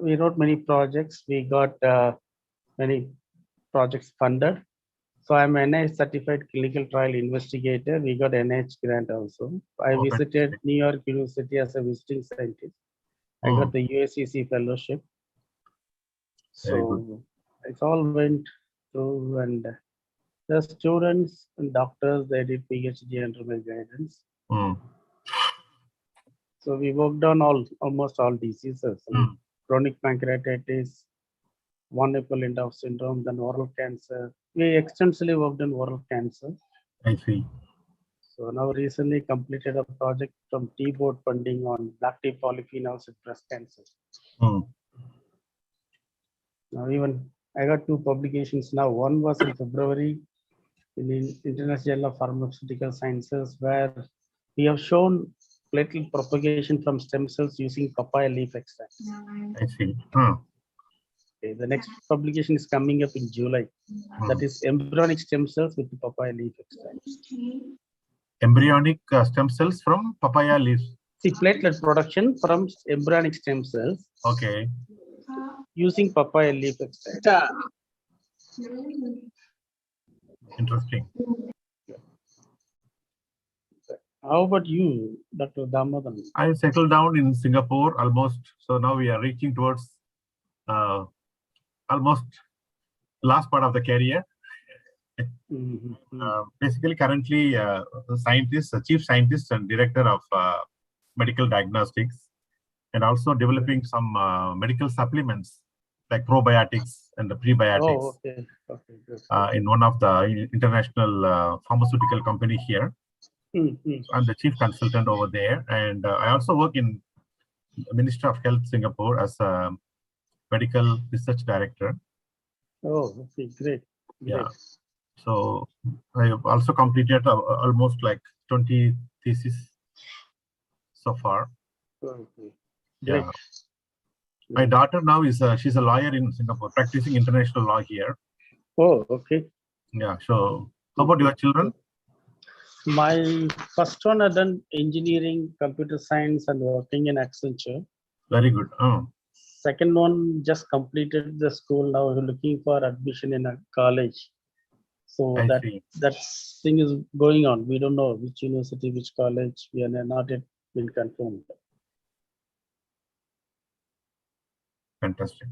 we wrote many projects. We got many projects funded. So I'm NIH certified clinical trial investigator. We got NIH grant also. I Oh, visited fantastic. New York University as a visiting scientist. I got the USCC fellowship. Very good. So it all went through, and the students and doctors, they did PhD under my guidance. Mm. So we worked on almost all diseases, like chronic pancreatitis, von Hippel-Lindau syndrome, then oral cancer. We extensively worked on oral cancer. I see. So now recently completed a project from T-Board funding on lactic polyphenols in breast cancer. Mm. Now even I got 2 publications now. One was in February in the International Journal of Pharmaceutical Sciences, where we have shown platelet propagation from stem cells using papaya leaf extract. I see. Okay, the next publication is coming up in July. That is embryonic stem cells with papaya leaf extract. Embryonic stem cells from papaya leaves. See, platelet production from embryonic stem cells. Okay. Using papaya leaf extract. Interesting. How about you, Dr. Damodaran? I settled down in Singapore almost. So now we are reaching towards almost last part of the career. Basically, currently, chief scientist and director of medical diagnostics, and also developing some medical supplements like probiotics and the prebiotics. Oh, okay. Okay, in one of the international pharmaceutical company here. So I'm the chief consultant over there, and I also work in the Ministry of Health Singapore as a medical research director. Oh, okay, great. Yeah. So I have also completed almost like 20 theses so far. Okay. Yeah. My daughter now is she's a lawyer in Singapore, practicing international law here. Oh, okay. Yeah. So how about your children? My first one had done engineering, computer science, and working in Accenture. Very good. Second one just completed the school, now looking for admission in a college. So that thing is going on. We don't know which university, which college. We are not yet been confirmed. Fantastic.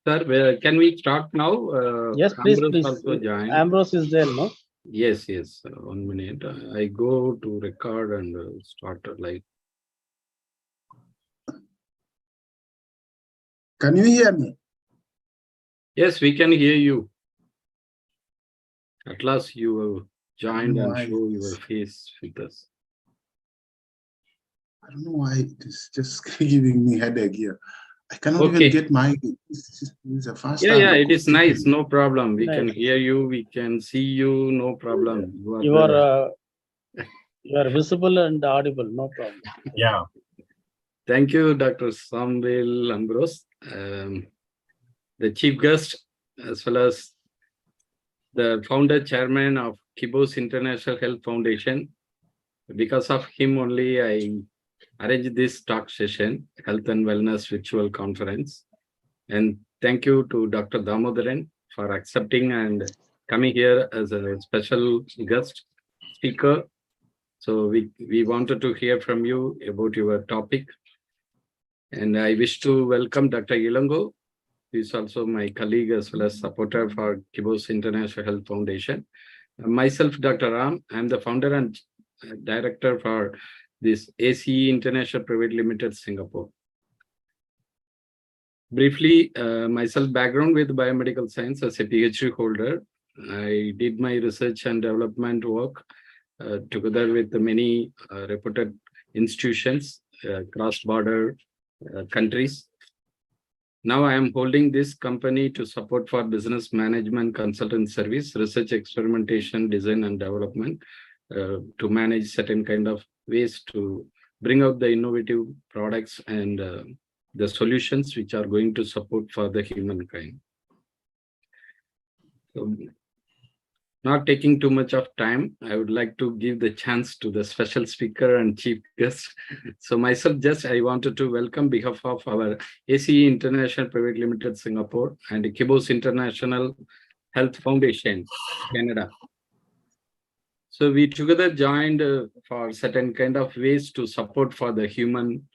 Sir, can we start now? Yes, please, please. Also join. Ambrose is there, no? Yes, yes. 1 minute. I go to record and start like. Can you hear me? Yes, we can hear you. At last you have joined and show your face with us. I don't know why it is just giving me headache here. I cannot even get my. This is the first time. Yeah, it is nice. No problem. We can hear you. We can see you. No problem. You are visible and audible. No problem. Yeah. Thank you, Dr. Samuel Ambrose, the chief guest, as well as the founder chairman of Kibos International Health Foundation. Because of him only, I arranged this talk session, Health and Wellness Virtual Conference. And thank you to Dr. Damodaran for accepting and coming here as a special guest speaker. So we wanted to hear from you about your topic. And I wish to welcome Dr. Ilango, who is also my colleague as well as supporter for Kibos International Health Foundation. Myself, Dr. Ram, I'm the founder and director for this ACE International Private Limited, Singapore. Briefly, myself background with biomedical science as a PhD holder. I did my research and development work together with many reputed institutions, cross-border countries. Now I am holding this company to support for business management consultant service, research, experimentation, design and development to manage certain kind of ways to bring out the innovative products and the solutions which are going to support for the humankind. So not taking too much of time, I would like to give the chance to the special speaker and chief guest. So myself, just I wanted to welcome behalf of our ACE International Private Limited Singapore and Kibos International Health Foundation, Canada. So we together joined for certain kind of ways to support for the human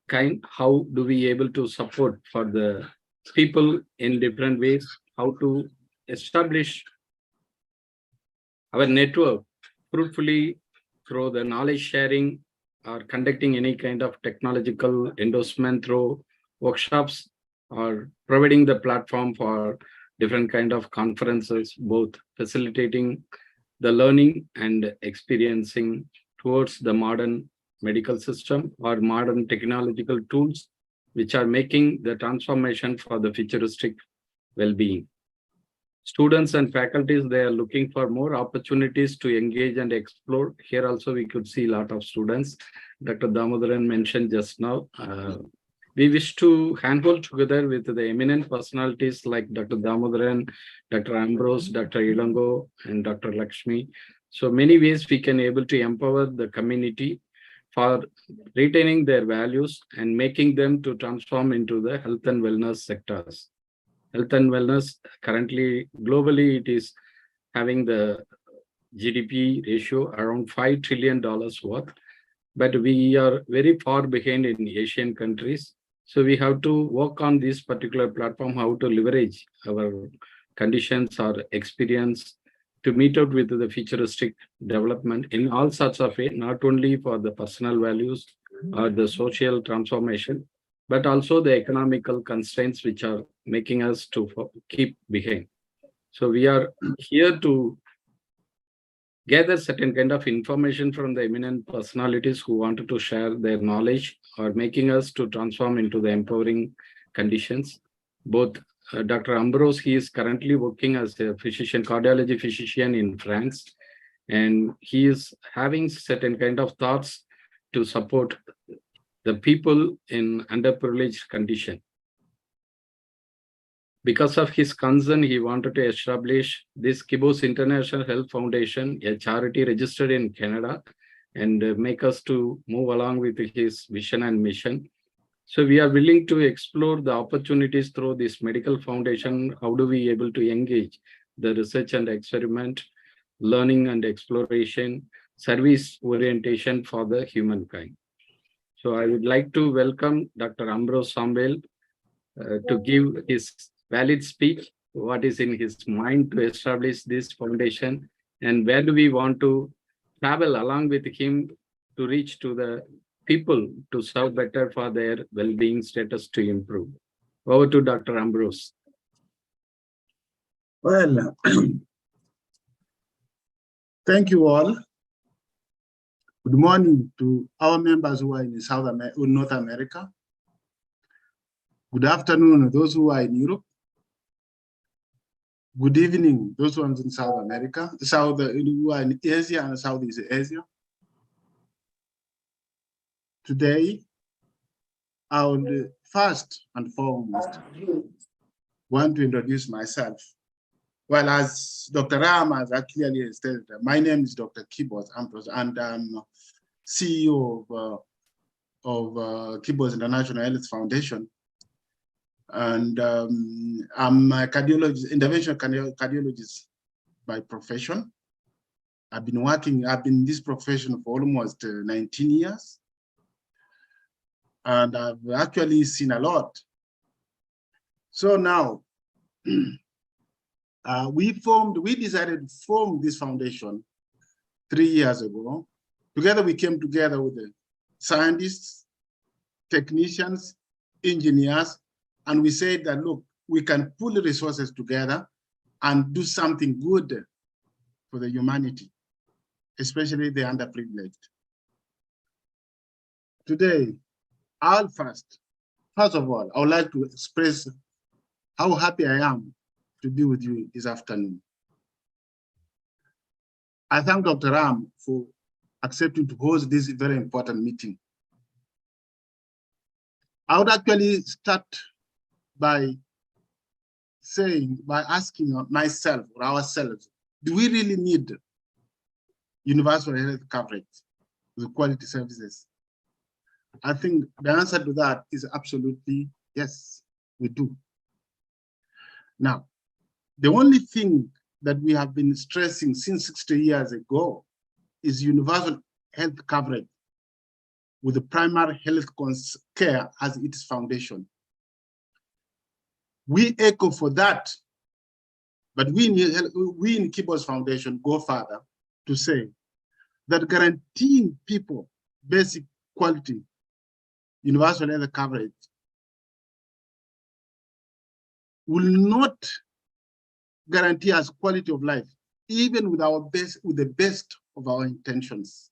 kind. How do we able to support for the people in different ways? How to establish our network fruitfully through the knowledge sharing or conducting any kind of technological endorsement through workshops or providing the platform for different kind of conferences, both facilitating the learning and experiencing towards the modern medical system or modern technological tools, which are making the transformation for the futuristic well-being. Students and faculties, they are looking for more opportunities to engage and explore. Here also we could see a lot of students. Dr. Damodaran mentioned just now. We wish to handhold together with the eminent personalities like Dr. Damodaran, Dr. Ambrose, Dr. Ilango, and Dr. Lakshmi. So many ways we can able to empower the community for retaining their values and making them to transform into the health and wellness sectors. Health and wellness, currently globally, it is having the GDP ratio around $5 trillion worth, but we are very far behind in Asian countries. So we have to work on this particular platform, how to leverage our conditions or experience to meet out with the futuristic development in all sorts of ways, not only for the personal values or the social transformation, but also the economical constraints which are making us to keep behind. So we are here to gather certain kind of information from the eminent personalities who wanted to share their knowledge or making us to transform into the empowering conditions. Both Dr. Ambrose, he is currently working as a physician, cardiology physician in France, and he is having certain kind of thoughts to support the people in underprivileged condition. Because of his concern, he wanted to establish this Kibos International Health Foundation, a charity registered in Canada, and make us to move along with his vision and mission. So we are willing to explore the opportunities through this medical foundation. How do we able to engage the research and experiment, learning and exploration, service orientation for the humankind. So I would like to welcome Dr. Ambrose Sombel to give his valid speech, what is in his mind to establish this foundation, and where do we want to travel along with him to reach to the people to serve better for their well-being status to improve. Over to Dr. Ambrose. Well, thank you all. Good morning to our members who are in North America. Good afternoon to those who are in Europe. Good evening, those who are in South America, who are in Asia and Southeast Asia. Today, I would first and foremost want to introduce myself. Well, as Dr. Ram has clearly stated, my name is Dr. Kibos Ambrose, and I'm CEO of Kibos International Health Foundation. And I'm a cardiologist, interventional cardiologist by profession. I've been in this profession for almost 19 years. And I've actually seen a lot. So now, we decided to form this foundation 3 years ago. Together, we came together with the scientists, technicians, engineers, and we said that, look, we can pull the resources together and do something good for the humanity, especially the underprivileged. Today, first of all, I would like to express how happy I am to be with you this afternoon. I thank Dr. Ram for accepting to host this very important meeting. I would actually start by asking myself or ourselves do we really need universal health coverage with quality services? I think the answer to that is absolutely yes, we do. Now, the only thing that we have been stressing since 60 years ago is universal health coverage with the primary health care as its foundation. We echo for that, but we in Kibo's Foundation go further to say that guaranteeing people basic quality universal health coverage will not guarantee us quality of life, even with the best of our intentions.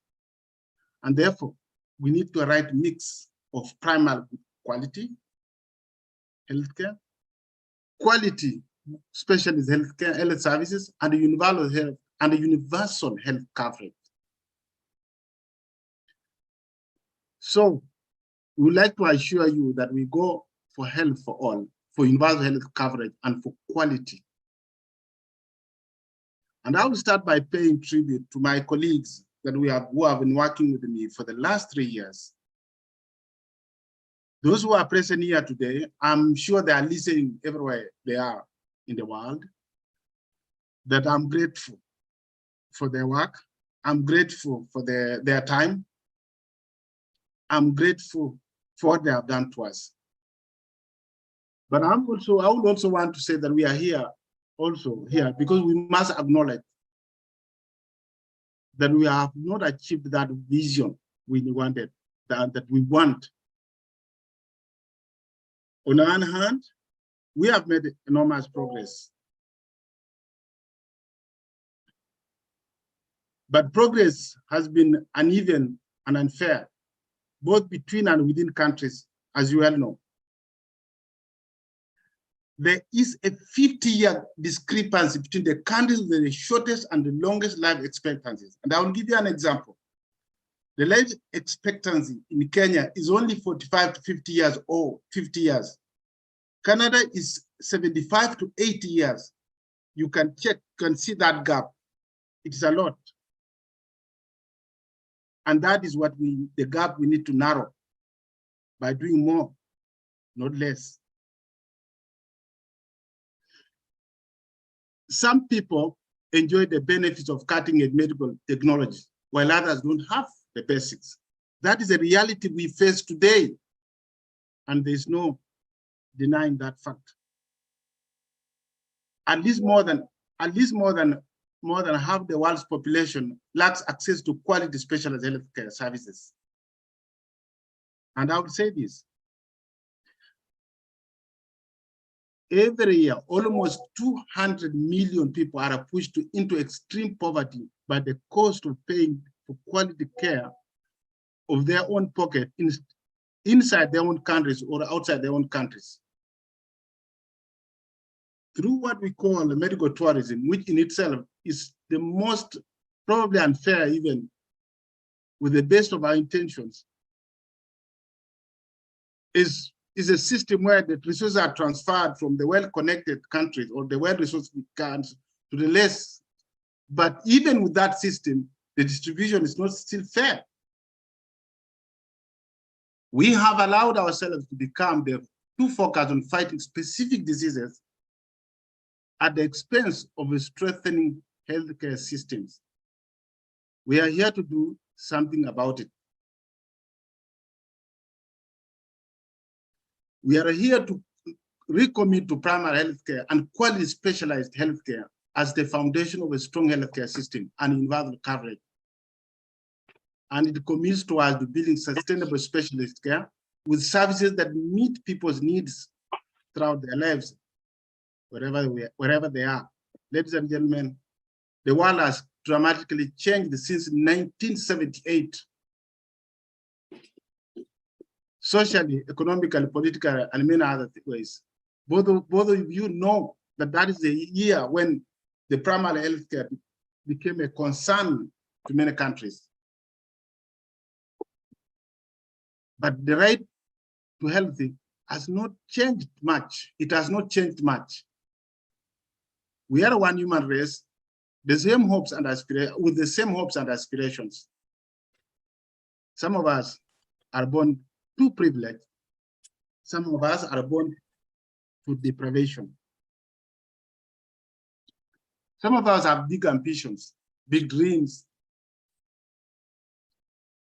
And therefore, we need the right mix of primary quality healthcare, quality specialist healthcare, health services, and universal health coverage. So we would like to assure you that we go for health for all, for universal health coverage, and for quality. And I will start by paying tribute to my colleagues that who have been working with me for the last 3 years. Those who are present here today, I'm sure they are listening everywhere they are in the world, that I'm grateful for their work. I'm grateful for their time. I'm grateful for what they have done to us. But I would also want to say that we are here because we must acknowledge that we have not achieved that vision we wanted, that we want. On the one hand, we have made enormous progress. But progress has been uneven and unfair, both between and within countries, as you well know. There is a 50-year discrepancy between the countries with the shortest and the longest life expectancies. And I will give you an example. The life expectancy in Kenya is only 45 to 50 years old, 50 years. Canada is 75 to 80 years. You can check, can see that gap. It's a lot. And that is what the gap we need to narrow by doing more, not less. Some people enjoy the benefits of cutting-edge medical technology, while others don't have the basics. That is a reality we face today, and there's no denying that fact. At least more than half the world's population lacks access to quality specialized healthcare services. And I would say this. Every year, almost 200 million people are pushed into extreme poverty by the cost of paying for quality care of their own pocket inside their own countries or outside their own countries. Through what we call medical tourism, which in itself is the most probably unfair, even with the best of our intentions, is a system where the resources are transferred from the well-connected countries or the well-resourced countries to the less. But even with that system, the distribution is not still fair. We have allowed ourselves to become too focused on fighting specific diseases at the expense of strengthening healthcare systems. We are here to do something about it. We are here to recommit to primary healthcare and quality specialized healthcare as the foundation of a strong healthcare system and universal coverage. And it commits towards building sustainable specialist care with services that meet people's needs throughout their lives, wherever they are. Ladies and gentlemen, the world has dramatically changed since 1978. Socially, economically, politically, and many other ways. Both of you know that is the year when the primary healthcare became a concern to many countries. But the right to health has not changed much. It has not changed much. We are one human race. the same hopes and aspirations, with the same hopes and aspirations. Some of us are born too privileged. Some of us are born to deprivation. Some of us have big ambitions, big dreams.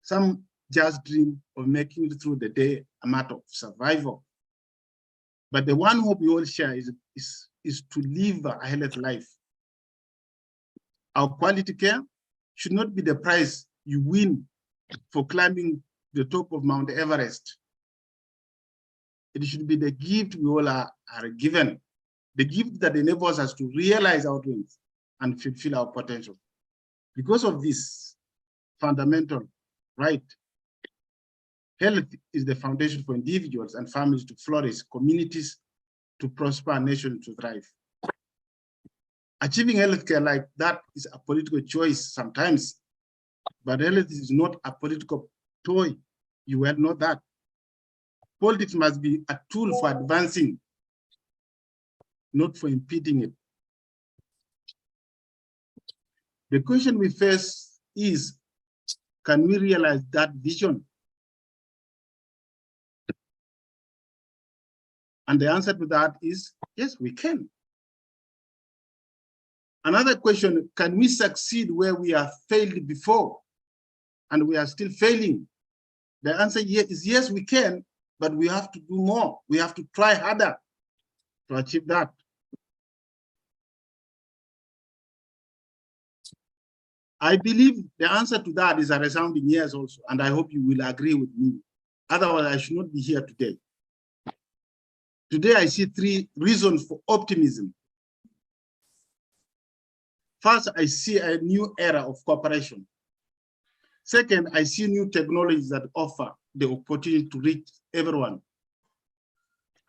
Some just dream of making it through the day a matter of survival. But the one hope we all share is to live a healthy life. Our quality care should not be the price you win for climbing the top of Mount Everest. It should be the gift we all are given, the gift that enables us to realize our dreams and fulfill our potential. Because of this fundamental right, health is the foundation for individuals and families to flourish, communities to prosper, and nations to thrive. Achieving healthcare like that is a political choice sometimes, but health is not a political toy. You well know that. Politics must be a tool for advancing, not for impeding it. The question we face is, can we realize that vision? And the answer to that is, yes, we can. Another question, can we succeed where we have failed before and we are still failing? The answer is yes, we can, but we have to do more. We have to try harder to achieve that. I believe the answer to that is a resounding yes also, and I hope you will agree with me. Otherwise, I should not be here today. Today, I see 3 reasons for optimism. First, I see a new era of cooperation. Second, I see new technologies that offer the opportunity to reach everyone.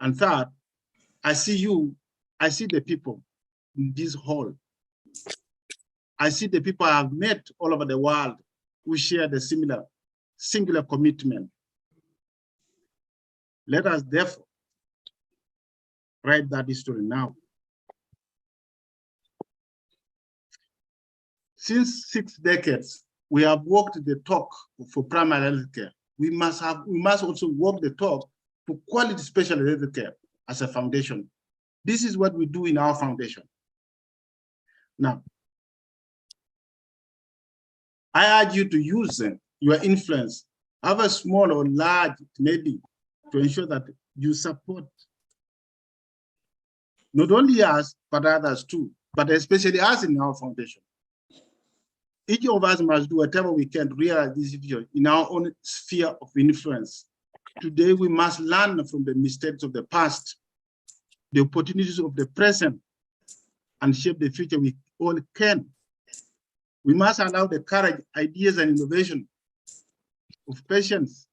And third, I see the people in this hall. I see the people I have met all over the world who share the singular commitment. Let us therefore write that history now. Since 6 decades, we have walked the talk for primary health care. We must also walk the talk for quality special health care as a foundation. This is what we do in our foundation. Now, I urge you to use your influence, however small or large it may be, to ensure that you support not only us, but others too, but especially us in our foundation. Each of us must do whatever we can to realize this vision in our own sphere of influence. Today, we must learn from the mistakes of the past, the opportunities of the present, and shape the future we all can. We must allow the courage, ideas, and innovation of patients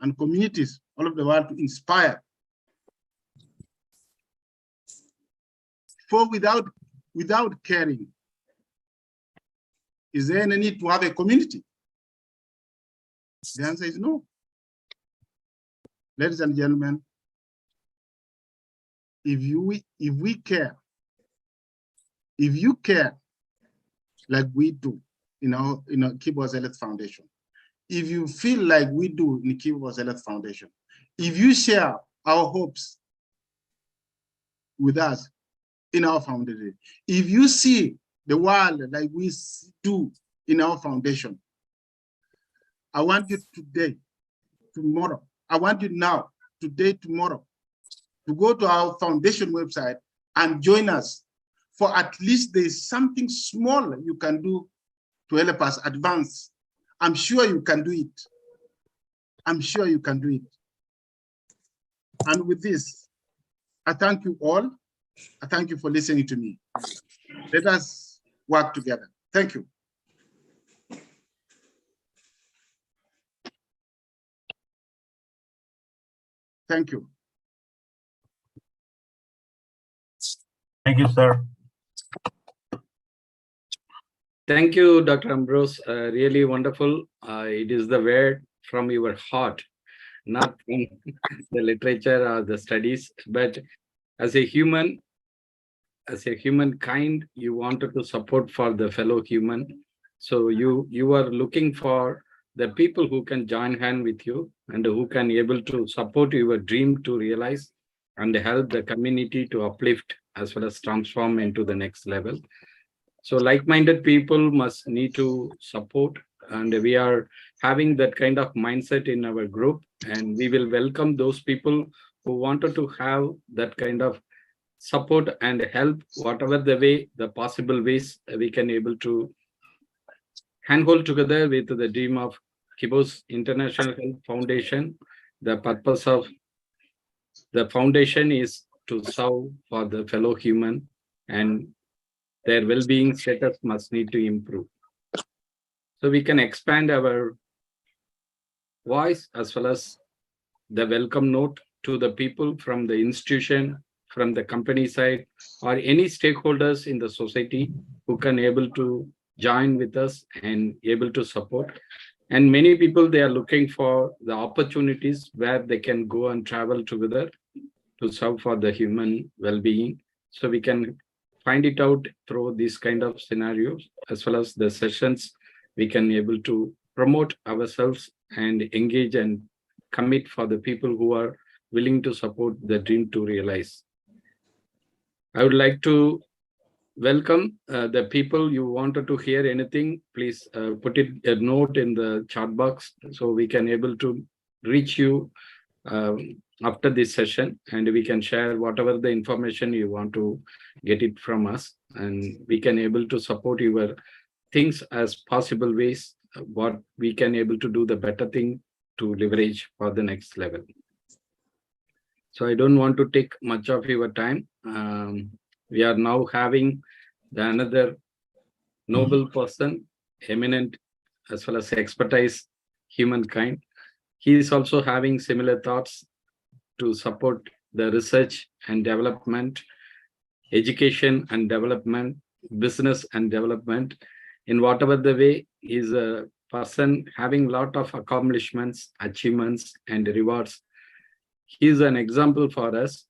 and communities all over the world to inspire. For without caring, is there any need to have a community? The answer is no. Ladies and gentlemen, if you care like we do in our Kibo Health Foundation, if you feel like we do in Kibo Health Foundation, if you share our hopes with us in our foundation, if you see the world like we do in our foundation, I want you today, tomorrow, I want you now, today, tomorrow, to go to our foundation website and join us, for at least there is something small you can do to help us advance. I'm sure you can do it. I'm sure you can do it. And with this, I thank you all. I thank you for listening to me. Let us work together. Thank you. Thank you. Thank you, sir. Thank you, Dr. Ambrose. Really wonderful. It is the word from your heart, not from the literature or the studies, but as a human, as a humankind, you wanted to support for the fellow human. So you are looking for the people who can join hand with you and who can able to support your dream to realize and help the community to uplift as well as transform into the next level. So like-minded people must need to support, and we are having that kind of mindset in our group, and we will welcome those people who wanted to have that kind of support and help, whatever the way, the possible ways we can able to handhold together with the dream of Kibos International Health Foundation. The purpose of the foundation is to serve for the fellow human, and their well-being status must need to improve. So we can expand our voice as well as the welcome note to the people from the institution, from the company side, or any stakeholders in the society who can able to join with us and able to support. And many people, they are looking for the opportunities where they can go and travel together to serve for the human well-being. So we can find it out through these kind of scenarios, as well as the sessions, we can able to promote ourselves and engage and commit for the people who are willing to support the dream to realize. I would like to welcome the people. You wanted to hear anything, please put it a note in the chat box so we can able to reach you after this session, and we can share whatever the information you want to get it from us, and we can able to support your things as possible ways, what we can able to do the better thing to leverage for the next level. So I don't want to take much of your time. We are now having another noble person, eminent as well as expertise humankind. He is also having similar thoughts to support the research and development, education and development, business and development. In whatever the way, he is a person having a lot of accomplishments, achievements, and rewards. He is an example for us.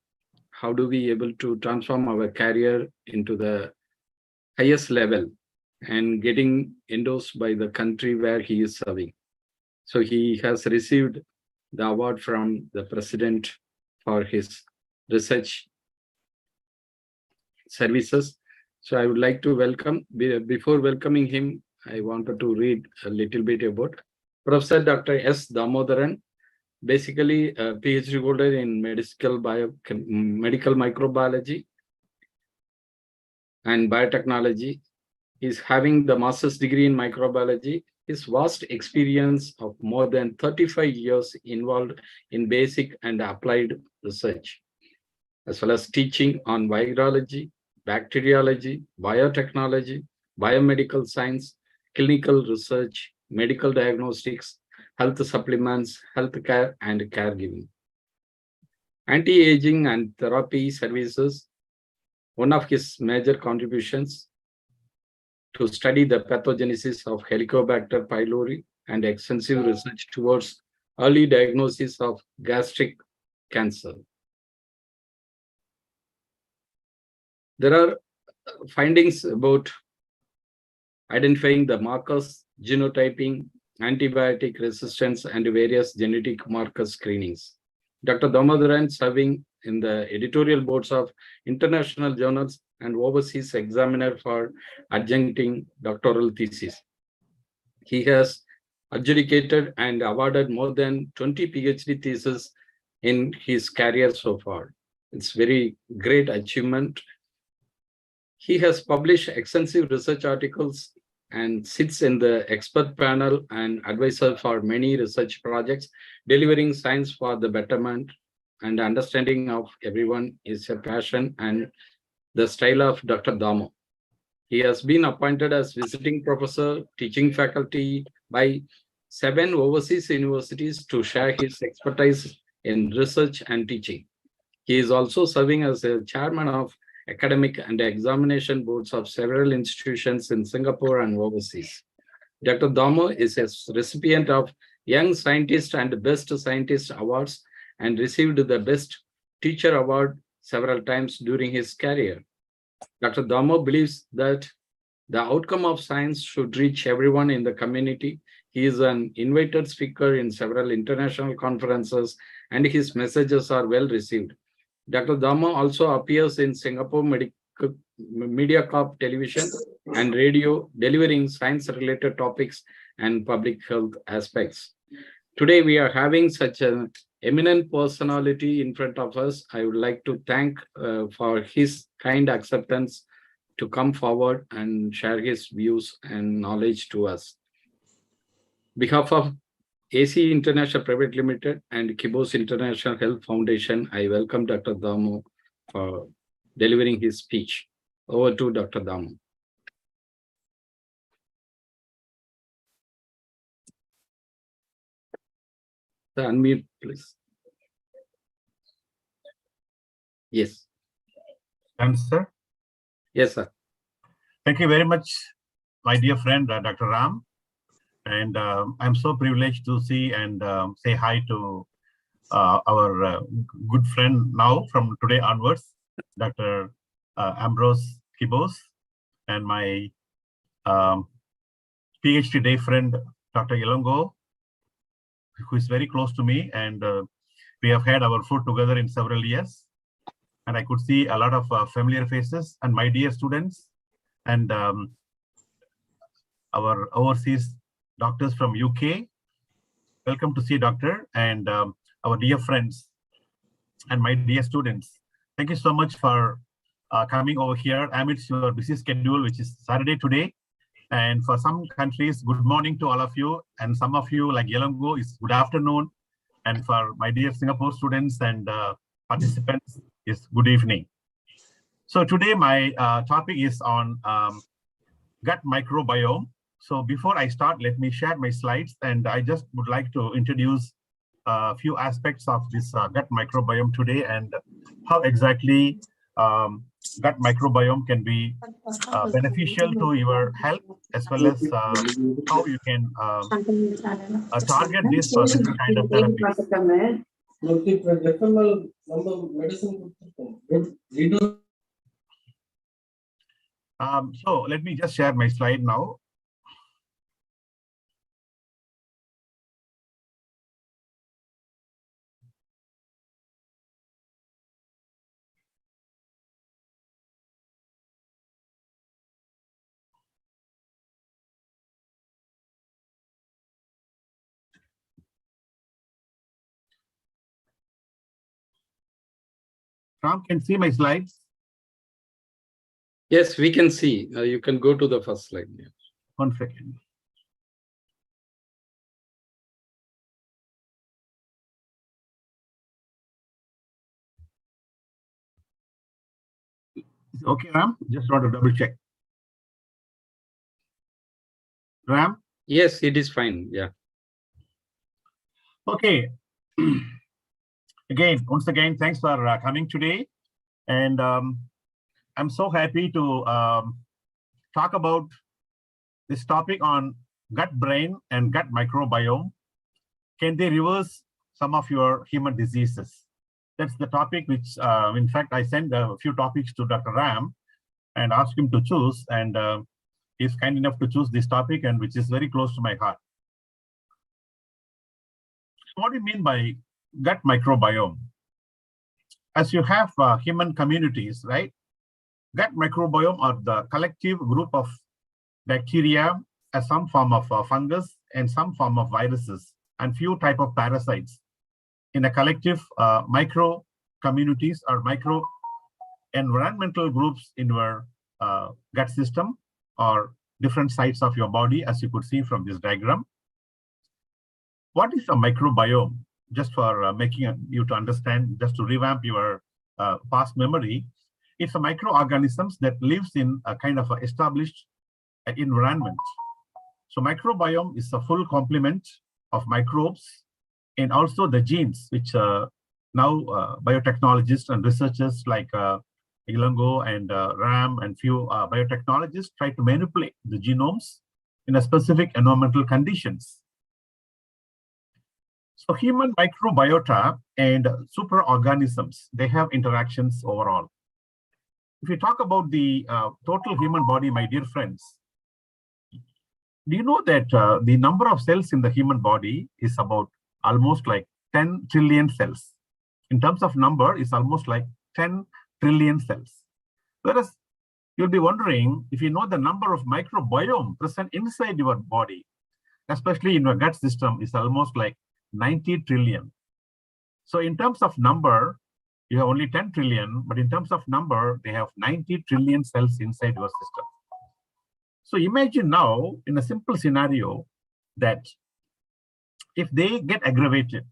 How do we able to transform our career into the highest level and getting endorsed by the country where he is serving? So he has received the award from the president for his research services. So I would like to welcome, before welcoming him, I wanted to read a little bit about Professor Dr. S. Damodaran, basically a PhD holder in medical microbiology and biotechnology. He's having the master's degree in microbiology. His vast experience of more than 35 years involved in basic and applied research, as well as teaching on virology, bacteriology, biotechnology, biomedical science, clinical research, medical diagnostics, health supplements, healthcare, and caregiving. Anti-aging and therapy services, one of his major contributions to study the pathogenesis of Helicobacter pylori and extensive research towards early diagnosis of gastric cancer. There are findings about identifying the markers, genotyping, antibiotic resistance, and various genetic marker screenings. Dr. Damodaran serving in the editorial boards of international journals and overseas examiner for adjuncting doctoral theses. He has adjudicated and awarded more than 20 PhD theses in his career so far. It's very great achievement. He has published extensive research articles and sits in the expert panel and advisor for many research projects. Delivering science for the betterment and understanding of everyone is a passion and the style of Dr. Damo. He has been appointed as visiting professor, teaching faculty by 7 overseas universities to share his expertise in research and teaching. He is also serving as a chairman of academic and examination boards of several institutions in Singapore and overseas. Dr. Damo is a recipient of Young Scientist and Best Scientist Awards and received the Best Teacher Award several times during his career. Dr. Damo believes that the outcome of science should reach everyone in the community. He is an invited speaker in several international conferences, and his messages are well received. Dr. Damo also appears in Singapore MediaCorp television and radio, delivering science-related topics and public health aspects. Today, we are having such an eminent personality in front of us. I would like to thank for his kind acceptance to come forward and share his views and knowledge to us. On behalf of AC International Private Limited and Kibos International Health Foundation, I welcome Dr. Damo for delivering his speech. Over to Dr. Damo. Unmute, please. Yes. Sir. Yes, sir. Thank you very much, my dear friend, Dr. Ram. And I'm so privileged to see and say hi to our good friend now from today onwards, Dr. Ambrose Kibos, and my PhD day friend, Dr. Ilongo, who is very close to me. And we have had our food together in several years. And I could see a lot of familiar faces and my dear students and our overseas doctors from UK. Welcome to see Doctor, and our dear friends and my dear students. Thank you so much for coming over here amidst your busy schedule, which is Saturday today. And for some countries, good morning to all of you. And some of you, like Yelongo, is good afternoon. And for my dear Singapore students and participants, is good evening. So today my topic is on gut microbiome. So before I start, let me share my slides, and I just would like to introduce a few aspects of this gut microbiome today and how exactly gut microbiome can be beneficial to your health, as well as how you can target this for different kind of therapies. So let me just share my slide now. Ram, can see my slides? Yes, we can see. You can go to the first slide. Yeah. 1 second. Okay, Ram, just want to double check. Ram? Yes, it is fine. Yeah. Okay. Once again, thanks for coming today. And I'm so happy to talk about this topic on gut-brain and gut microbiome. Can they reverse some of your human diseases? That's the topic which, in fact, I sent a few topics to Dr. Ram and asked him to choose. And he's kind enough to choose this topic, and which is very close to my heart. What do you mean by gut microbiome? As you have human communities, right? Gut microbiome are the collective group of bacteria, as some form of fungus and some form of viruses and few type of parasites in a collective micro communities or micro environmental groups in your gut system or different sites of your body, as you could see from this diagram. What is a microbiome? Just for making you to understand, just to revamp your past memory, it's a microorganisms that lives in a kind of a established environment. So microbiome is a full complement of microbes and also the genes, which now biotechnologists and researchers like Ilongo and Ram and few biotechnologists try to manipulate the genomes in a specific environmental conditions. So human microbiota and superorganisms, they have interactions overall. if you talk about the total human body, my dear friends, do you know that the number of cells in the human body is about almost like 10 trillion cells? In terms of number, it's almost like 10 trillion cells. Whereas you'll be wondering, if you know the number of microbiome present inside your body, especially in your gut system, is almost like 90 trillion. So in terms of number, you have only 10 trillion, but in terms of number, they have 90 trillion cells inside your system. So imagine now in a simple scenario that if they get aggravated,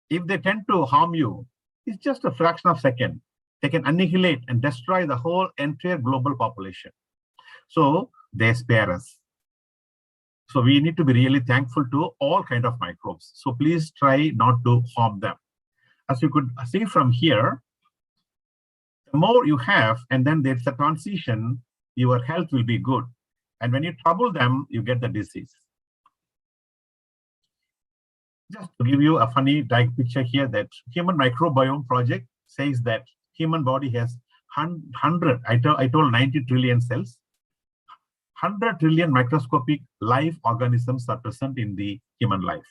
if they tend to harm you, it's just a fraction of a second. They can annihilate and destroy the whole entire global population. So they spare us. So we need to be really thankful to all kinds of microbes. So please try not to harm them. As you could see from here, the more you have, and then there's a transition, your health will be good. And when you trouble them, you get the disease. Just to give you a funny picture here, that Human Microbiome Project says that human body has 100, I told 90 trillion cells, 100 trillion microscopic live organisms are present in the human life.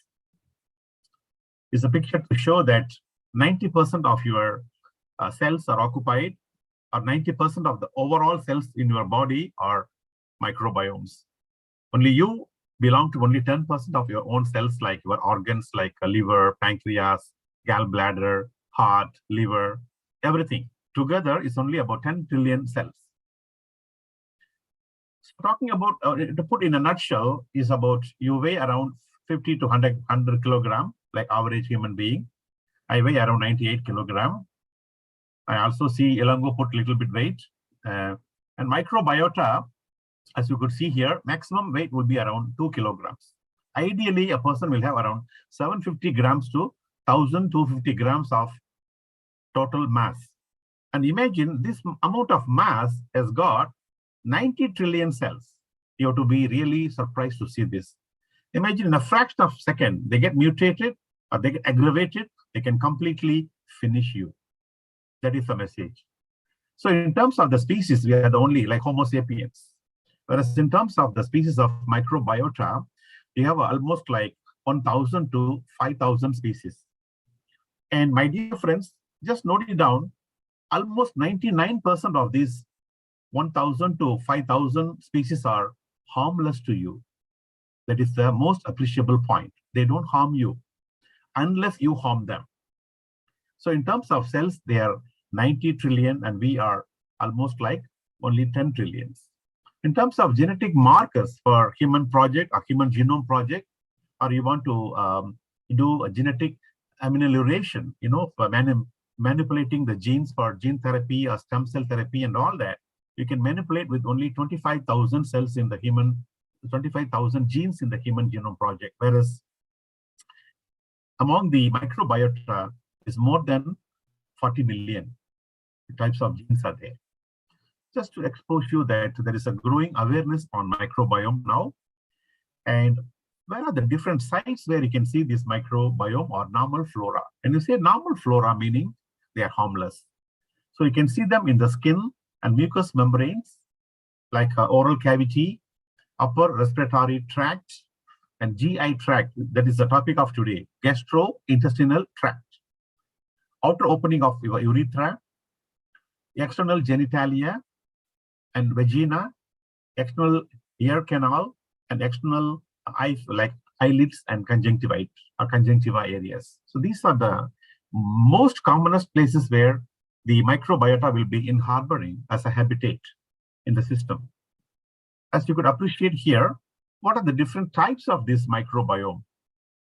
It's a picture to show that 90% of your cells are occupied, or 90% of the overall cells in your body are microbiomes. Only you belong to only 10% of your own cells, like your organs, like liver, pancreas, gallbladder, heart, liver, everything. Together is only about 10 trillion cells. So talking about, to put in a nutshell, is about you weigh around 50 to 100 kilogram, like average human being. I weigh around 98 kilogram. I also see Elango put a little bit weight. And microbiota, as you could see here, maximum weight would be around 2 kilograms. Ideally, a person will have around 750 grams to 1,250 grams of total mass. And imagine this amount of mass has got 90 trillion cells. You have to be really surprised to see this. Imagine in a fraction of a second, they get mutated or they get aggravated, they can completely finish you. That is the message. So in terms of the species, we are the only, like Homo sapiens. Whereas in terms of the species of microbiota, we have almost like 1,000 to 5,000 species. And my dear friends, just note it down, almost 99% of these 1,000 to 5,000 species are harmless to you. That is the most appreciable point. They don't harm you unless you harm them. So in terms of cells, they are 90 trillion and we are almost like only 10 trillions. In terms of genetic markers for human project or human genome project, or you want to do a genetic amelioration, for manipulating the genes for gene therapy or stem cell therapy and all that, you can manipulate with only 25,000 cells in the human, 25,000 genes in the human genome project. Whereas among the microbiota is more than 40 million types of genes are there. Just to expose you that there is a growing awareness on microbiome now. And where are the different sites where you can see this microbiome or normal flora? And you say normal flora, meaning they are harmless. So you can see them in the skin and mucous membranes, like oral cavity, upper respiratory tract, and GI tract. That is the topic of today, gastrointestinal tract. Outer opening of your urethra, external genitalia and vagina, external ear canal, and external eyes like eyelids and conjunctiva areas. So these are the most commonest places where the microbiota will be in harboring as a habitat in the system. As you could appreciate here, what are the different types of this microbiome?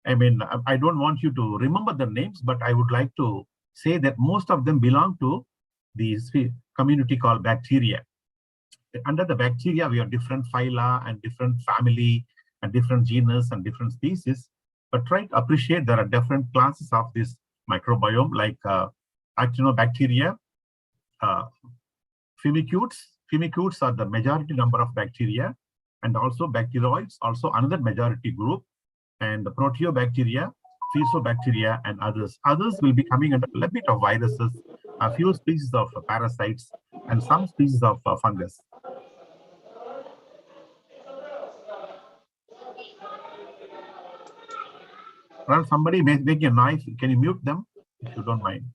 I mean, I don't want you to remember the names, but I would like to say that most of them belong to the community called bacteria. Under the bacteria, we have different phyla and different family and different genus and different species. But try to appreciate there are different classes of this microbiome, like actinobacteria, firmicutes. Firmicutes are the majority number of bacteria, and also bacteroids, also another majority group, and the proteobacteria, fusobacteria, and others. Others will be coming under a little bit of viruses, a few species of parasites, and some species of fungus. Well, somebody making a noise. Can you mute them if you don't mind?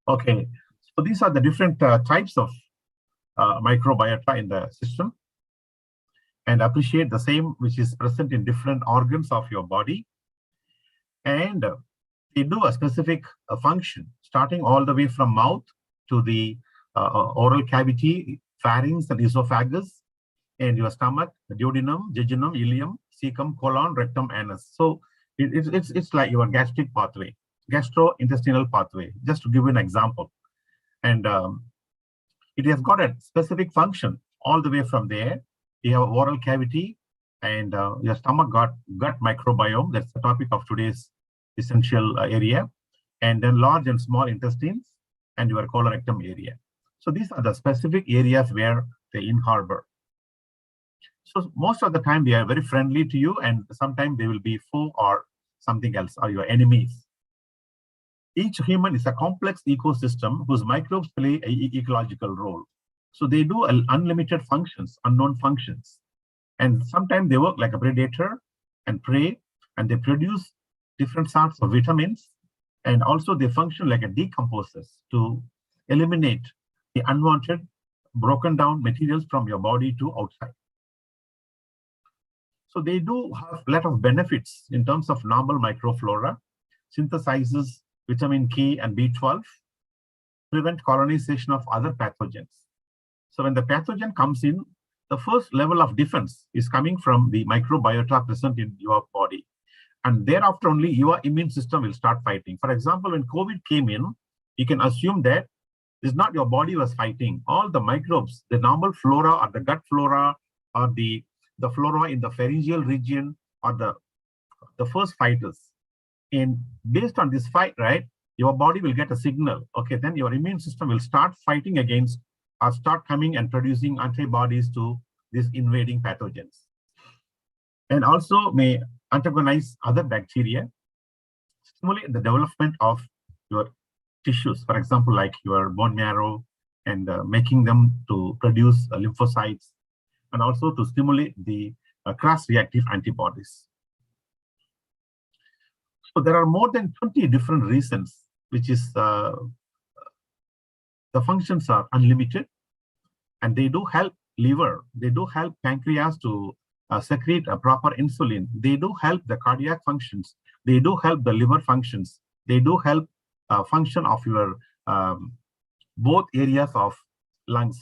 Okay, so these are the different types of microbiota in the system, and appreciate the same which is present in different organs of your body, and they do a specific function, starting all the way from mouth to the oral cavity, pharynx and esophagus, and your stomach, duodenum, jejunum, ileum, cecum, colon, rectum, anus. So it's like your gastric pathway, gastrointestinal pathway, just to give you an example. And it has got a specific function all the way from there. You have oral cavity, and your stomach got gut microbiome. That's the topic of today's essential area. And then large and small intestines and your colorectal area. So these are the specific areas where they harbor. So most of the time they are very friendly to you, and sometimes they will be foe or something else, or your enemies. Each human is a complex ecosystem whose microbes play an ecological role. So they do unlimited functions, unknown functions. And sometimes they work like a predator and prey, and they produce different sorts of vitamins. And also they function like a decomposers to eliminate the unwanted, broken down materials from your body to outside. So they do have a lot of benefits in terms of normal microflora, synthesizes vitamin K and B12, prevent colonization of other pathogens. So when the pathogen comes in, the first level of defense is coming from the microbiota present in your body. And thereafter only your immune system will start fighting. For example, when COVID came in, you can assume that it's not your body was fighting. All the microbes, the normal flora or the gut flora or the flora in the pharyngeal region are the first fighters. And based on this fight, right, your body will get a signal. Okay, then your immune system will start fighting against or start coming and producing antibodies to these invading pathogens. And also may antagonize other bacteria, stimulate the development of your tissues, for example, like your bone marrow, and making them to produce lymphocytes, and also to stimulate the cross-reactive antibodies. So there are more than 20 different reasons, which is the functions are unlimited, and they do help liver, they do help pancreas to secrete a proper insulin, they do help the cardiac functions, they do help the liver functions, they do help function of your both areas of lungs.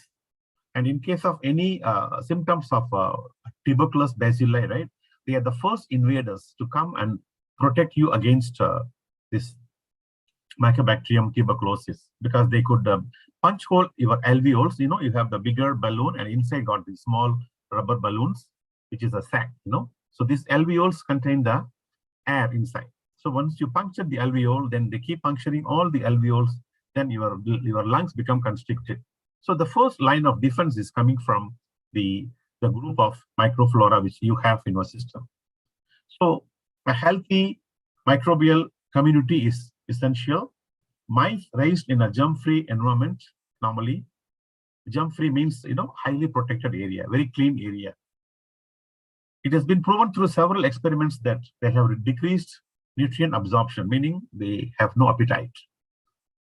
And in case of any symptoms of tuberculous bacilli, right, they are the first invaders to come and protect you against this Mycobacterium tuberculosis, because they could punch hole your alveoles. You know, you have the bigger balloon, and inside got the small rubber balloons, which is a sac, you know. So these alveoles contain the air inside. So once you puncture the alveole, then they keep puncturing all the alveoles, then your lungs become constricted. So the first line of defense is coming from the group of microflora which you have in your system. So a healthy microbial community is essential. Mice raised in a germ-free environment, normally, germ-free means, you know, highly protected area, very clean area. It has been proven through several experiments that they have decreased nutrient absorption, meaning they have no appetite,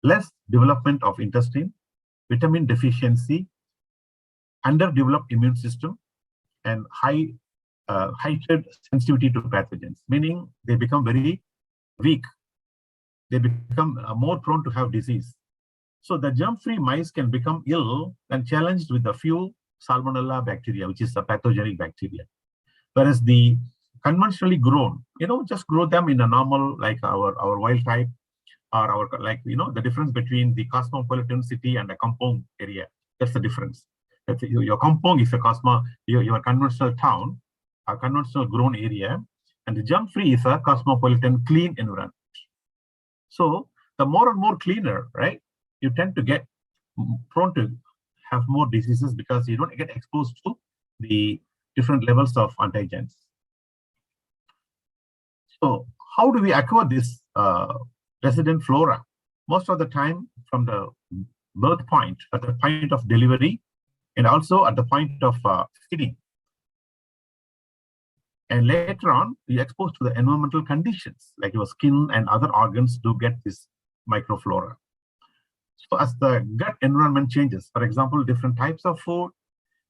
less development of intestine, vitamin deficiency, underdeveloped immune system, and heightened sensitivity to pathogens, meaning they become very weak. They become more prone to have disease. So the germ-free mice can become ill and challenged with a few Salmonella bacteria, which is a pathogenic bacteria. Whereas the conventionally grown, you know, just grow them in a normal, like our wild type, or our, like, you know, the difference between the cosmopolitan city and a kampong area. That's the difference. That's your kampong is a your conventional town, a conventional grown area, and the germ-free is a cosmopolitan clean environment. So the more and more cleaner, right, you tend to get prone to have more diseases because you don't get exposed to the different levels of antigens. So how do we acquire this resident flora? Most of the time from the birth point, at the point of delivery, and also at the point of feeding. And later on, you're exposed to the environmental conditions, like your skin and other organs do get this microflora. So as the gut environment changes, for example, different types of food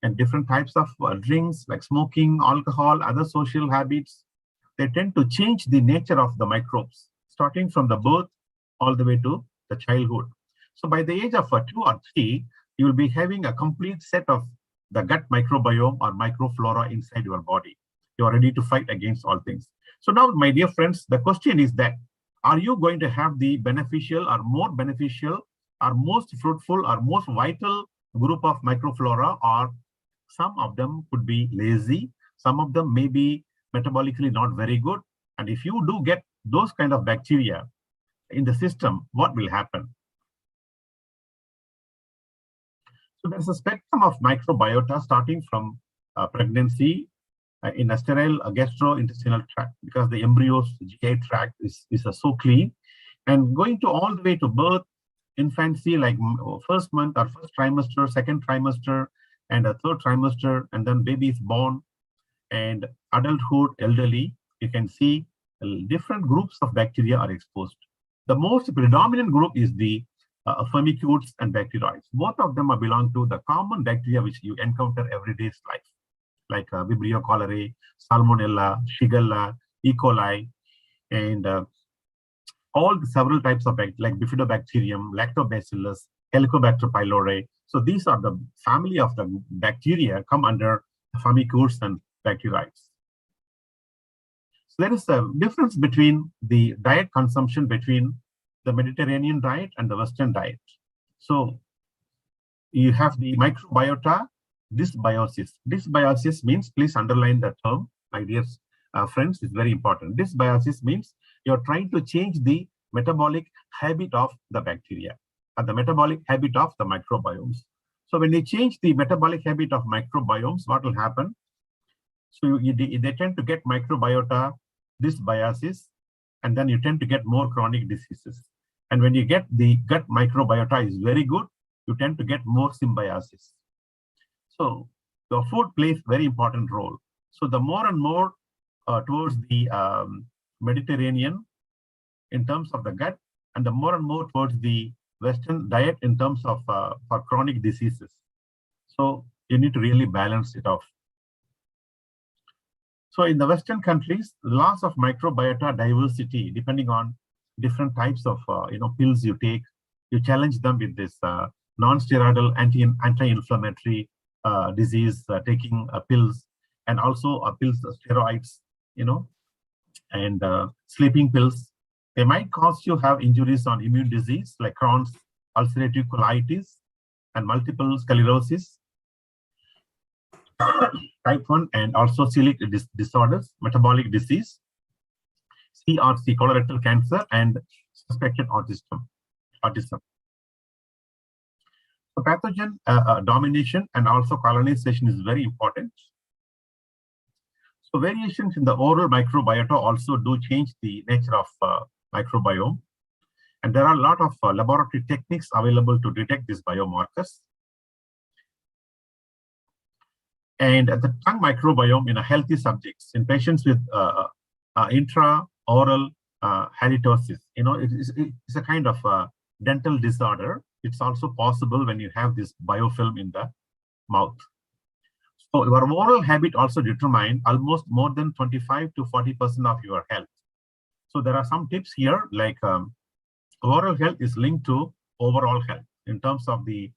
and different types of drinks, like smoking, alcohol, other social habits, they tend to change the nature of the microbes, starting from the birth all the way to the childhood. So by the age of 2 or 3, you will be having a complete set of the gut microbiome or microflora inside your body. You are ready to fight against all things. So now, my dear friends, the question is that, are you going to have the beneficial or more beneficial or most fruitful or most vital group of microflora, or some of them could be lazy, some of them may be metabolically not very good. And if you do get those kind of bacteria in the system, what will happen? So there's a spectrum of microbiota starting from pregnancy in a sterile gastrointestinal tract, because the embryo's GI tract is so clean, and going to all the way to birth, infancy, like first month or first trimester, second trimester, and a third trimester, and then baby is born, and adulthood, elderly, you can see different groups of bacteria are exposed. The most predominant group is the firmicutes and bacteroids. Both of them belong to the common bacteria which you encounter every day's life, like Vibrio cholerae, Salmonella, Shigella, E. coli, and all the several types of bacteria, like Bifidobacterium, Lactobacillus, Helicobacter pylori. So these are the family of the bacteria come under firmicutes and bacteroids. So there is a difference between the diet consumption between the Mediterranean diet and the Western diet. So you have the microbiota dysbiosis. Dysbiosis means, please underline the term, my dear friends, it's very important. Dysbiosis means you're trying to change the metabolic habit of the bacteria and the metabolic habit of the microbiomes. So when you change the metabolic habit of microbiomes, what will happen? So they tend to get microbiota dysbiosis, and then you tend to get more chronic diseases. And when you get the gut microbiota is very good, you tend to get more symbiosis. So the food plays very important role. So the more and more towards the Mediterranean in terms of the gut, and the more and more towards the Western diet in terms of for chronic diseases. So you need to really balance it off. So in the Western countries, the loss of microbiota diversity, depending on different types of pills you take, you challenge them with this non-steroidal anti-inflammatory disease taking pills, and also pills, steroids, and sleeping pills. They might cause you have injuries on immune disease like Crohn's, ulcerative colitis, and multiple sclerosis, type 1, and also celiac disorders, metabolic disease, CRC, colorectal cancer, and suspected autism. So pathogen domination and also colonization is very important. So variations in the oral microbiota also do change the nature of microbiome. And there are a lot of laboratory techniques available to detect these biomarkers. And the tongue microbiome in healthy subjects, in patients with intraoral halitosis, it's a kind of dental disorder. It's also possible when you have this biofilm in the mouth. So your oral habit also determines almost more than 25 to 40% of your health. So there are some tips here, like oral health is linked to overall health in terms of the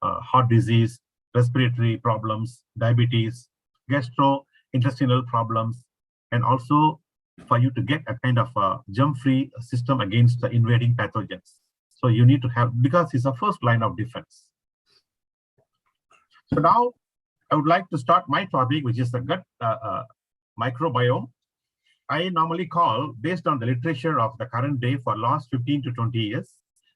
heart disease, respiratory problems, diabetes, gastrointestinal problems, and also for you to get a kind of a germ-free system against the invading pathogens. So you need to have, because it's a first line of defense. So now I would like to start my topic, which is the gut microbiome. I normally call, based on the literature of the current day for last 15 to 20 years,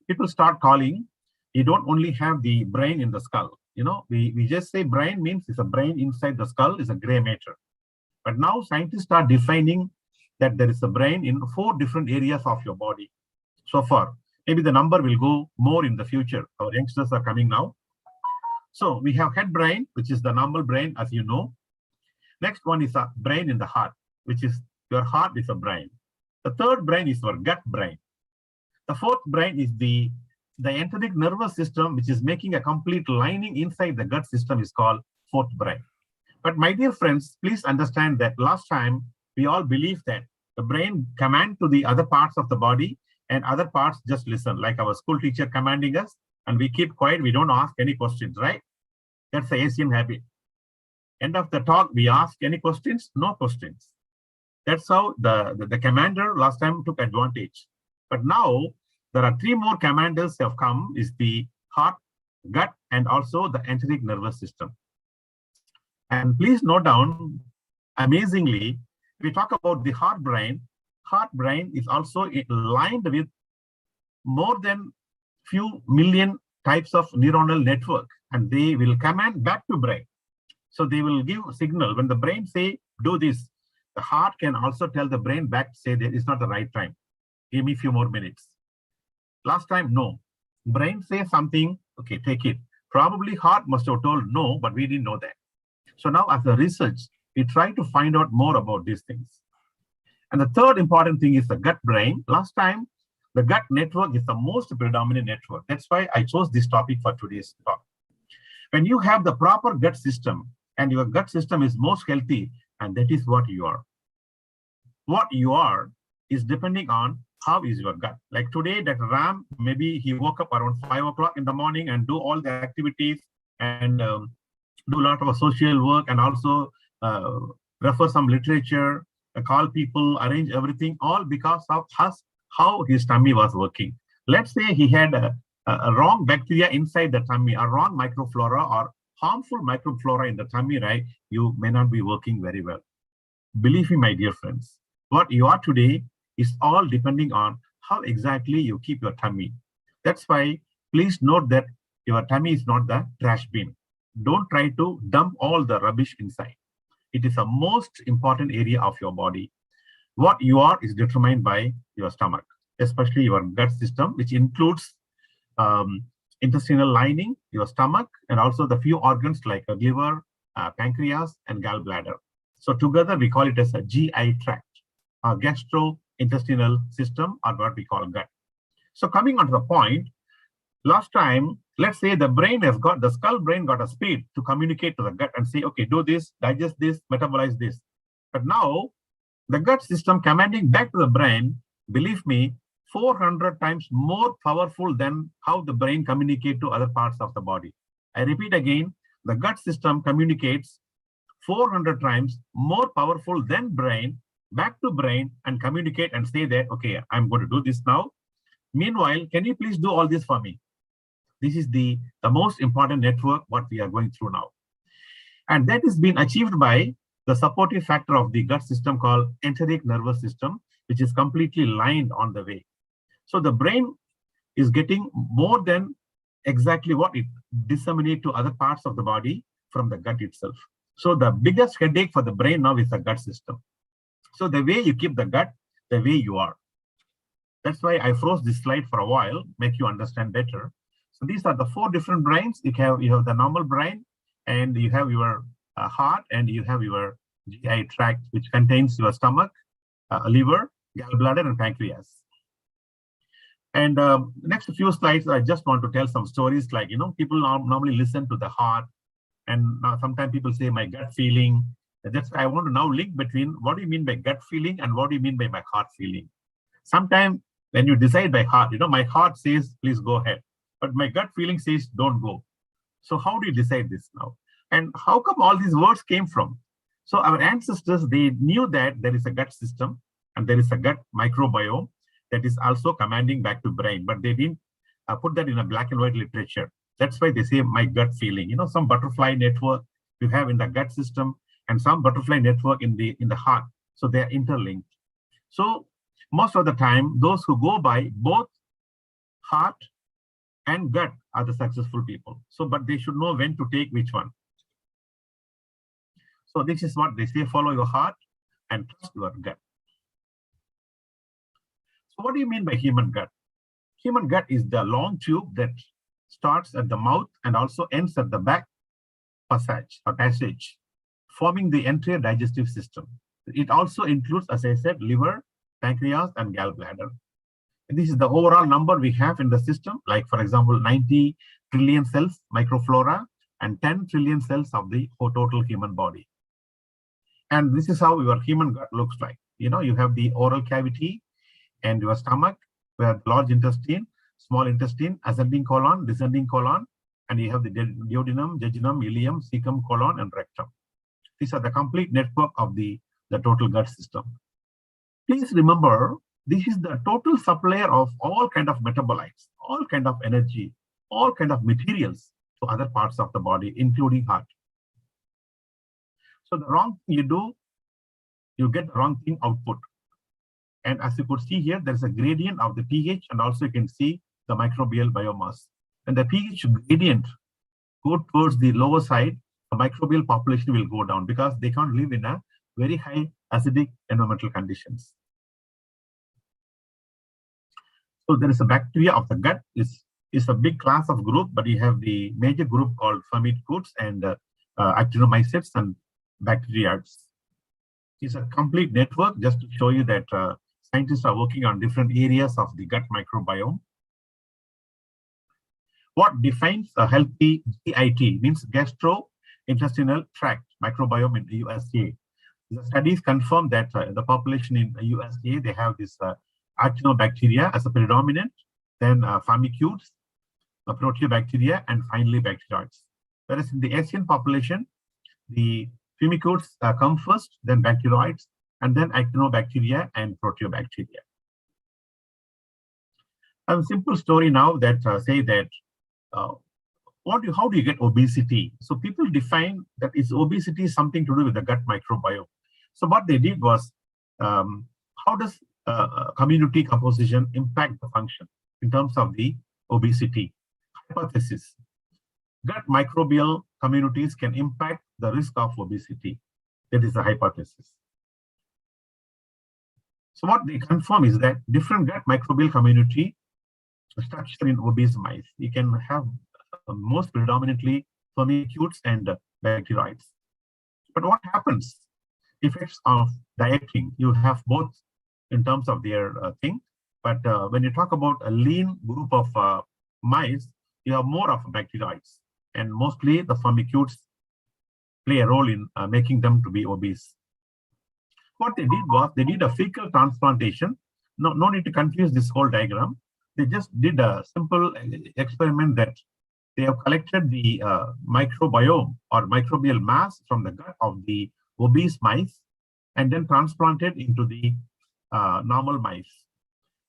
people start calling, you don't only have the brain in the skull. we just say brain means it's a brain inside the skull is a gray matter. But now scientists are defining that there is a brain in 4 different areas of your body. So far, maybe the number will go more in the future. Our youngsters are coming now. So we have head brain, which is the normal brain, as you know. Next one is a brain in the heart, which is your heart is a brain. The third brain is your gut brain. The fourth brain is the enteric nervous system, which is making a complete lining inside the gut system, is called fourth brain. But my dear friends, please understand that last time we all believed that the brain command to the other parts of the body and other parts just listen, like our school teacher commanding us, and we keep quiet, we don't ask any questions, right? That's the Asian habit. End of the talk, we ask any questions? No questions. That's how the commander last time took advantage. But now there are 3 more commanders have come, is the heart, gut, and also the enteric nervous system. And please note down, amazingly, we talk about the heart brain is also lined with more than few million types of neuronal network, and they will command back to brain. So they will give signal when the brain say, do this, the heart can also tell the brain back, say that it's not the right time. Give me a few more minutes. Last time, no. Brain say something, okay, take it. Probably heart must have told no, but we didn't know that. So now as a research, we try to find out more about these things. And the third important thing is the gut brain. Last time, the gut network is the most predominant network. That's why I chose this topic for today's talk. When you have the proper gut system and your gut system is most healthy, and that is what you are. What you are is depending on how is your gut. Like today, Dr. Ram, maybe he woke up around 5 o'clock in the morning and do all the activities and do a lot of social work and also refer some literature, call people, arrange everything, all because of how his tummy was working. Let's say he had a wrong bacteria inside the tummy, a wrong microflora or harmful microflora in the tummy, right? You may not be working very well. Believe me, my dear friends, what you are today is all depending on how exactly you keep your tummy. That's why please note that your tummy is not the trash bin. Don't try to dump all the rubbish inside. It is the most important area of your body. What you are is determined by your stomach, especially your gut system, which includes intestinal lining, your stomach, and also the few organs like a liver, pancreas, and gallbladder. So together we call it as a GI tract, or gastrointestinal system, or what we call gut. So coming on to the point, last time, let's say the skull brain got a speed to communicate to the gut and say, okay, do this, digest this, metabolize this. But now the gut system commanding back to the brain, believe me, 400 times more powerful than how the brain communicates to other parts of the body. I repeat again, the gut system communicates 400 times more powerful than brain back to brain and communicate and say that, okay, I'm going to do this now. Meanwhile, can you please do all this for me? This is the most important network what we are going through now. And that is being achieved by the supportive factor of the gut system called enteric nervous system, which is completely lined on the way. So the brain is getting more than exactly what it disseminates to other parts of the body from the gut itself. So the biggest headache for the brain now is the gut system. So the way you keep the gut, the way you are. That's why I froze this slide for a while, make you understand better. So these are the 4 different brains. You have the normal brain, and you have your heart, and you have your GI tract, which contains your stomach, liver, gallbladder, and pancreas. And next few slides, I just want to tell some stories like, people normally listen to the heart, and sometimes people say my gut feeling. That's why I want to now link between what do you mean by gut feeling and what do you mean by my heart feeling. Sometimes when you decide by heart, my heart says, please go ahead, but my gut feeling says, don't go. So how do you decide this now? And how come all these words came from? So our ancestors, they knew that there is a gut system and there is a gut microbiome that is also commanding back to brain, but they didn't put that in a black and white literature. That's why they say my gut feeling. Some butterfly network you have in the gut system and some butterfly network in the heart. So they are interlinked. So most of the time, those who go by both heart and gut are the successful people. So, but they should know when to take which one. So this is what they say, follow your heart and trust your gut. So what do you mean by human gut? Human gut is the long tube that starts at the mouth and also ends at the back passage, forming the entire digestive system. It also includes, as I said, liver, pancreas, and gallbladder. And this is the overall number we have in the system, like for example, 90 trillion cells, microflora, and 10 trillion cells of the total human body. And this is how your human gut looks like. You know, you have the oral cavity and your stomach, where large intestine, small intestine, ascending colon, descending colon, and you have the duodenum, jejunum, ileum, cecum, colon, and rectum. These are the complete network of the total gut system. Please remember, this is the total supplier of all kind of metabolites, all kind of energy, all kind of materials to other parts of the body, including heart. So the wrong thing you do, you get the wrong thing output. And as you could see here, there's a gradient of the pH, and also you can see the microbial biomass. And the pH gradient go towards the lower side, the microbial population will go down because they can't live in a very high acidic environmental conditions. So there is a bacteria of the gut. Is a big class of group, but you have the major group called Firmicutes and actinomycetes and bacteriates. It's a complete network, just to show you that scientists are working on different areas of the gut microbiome. What defines a healthy GIT means gastrointestinal tract microbiome in the USA. The studies confirm that the population in the USA, they have this actinobacteria as a predominant, then Firmicutes, proteobacteria, and finally bacteroides. Whereas in the Asian population, the Firmicutes come first, then bacteroids, and then actinobacteria and proteobacteria. I have a simple story now that say that how do you get obesity? So people define that obesity is something to do with the gut microbiome. So what they did was, how does community composition impact the function in terms of the obesity? Hypothesis: gut microbial communities can impact the risk of obesity. That is the hypothesis. So what they confirm is that different gut microbial community structure in obese mice. You can have most predominantly Firmicutes and bacteroids. But what happens? Effects of dieting, you have both in terms of their thing. But when you talk about a lean group of mice, you have more of bacteroids. And mostly the Firmicutes play a role in making them to be obese. What they did was, they did a fecal transplantation. No need to confuse this whole diagram. They just did a simple experiment that they have collected the microbiome or microbial mass from the gut of the obese mice and then transplanted into the normal mice.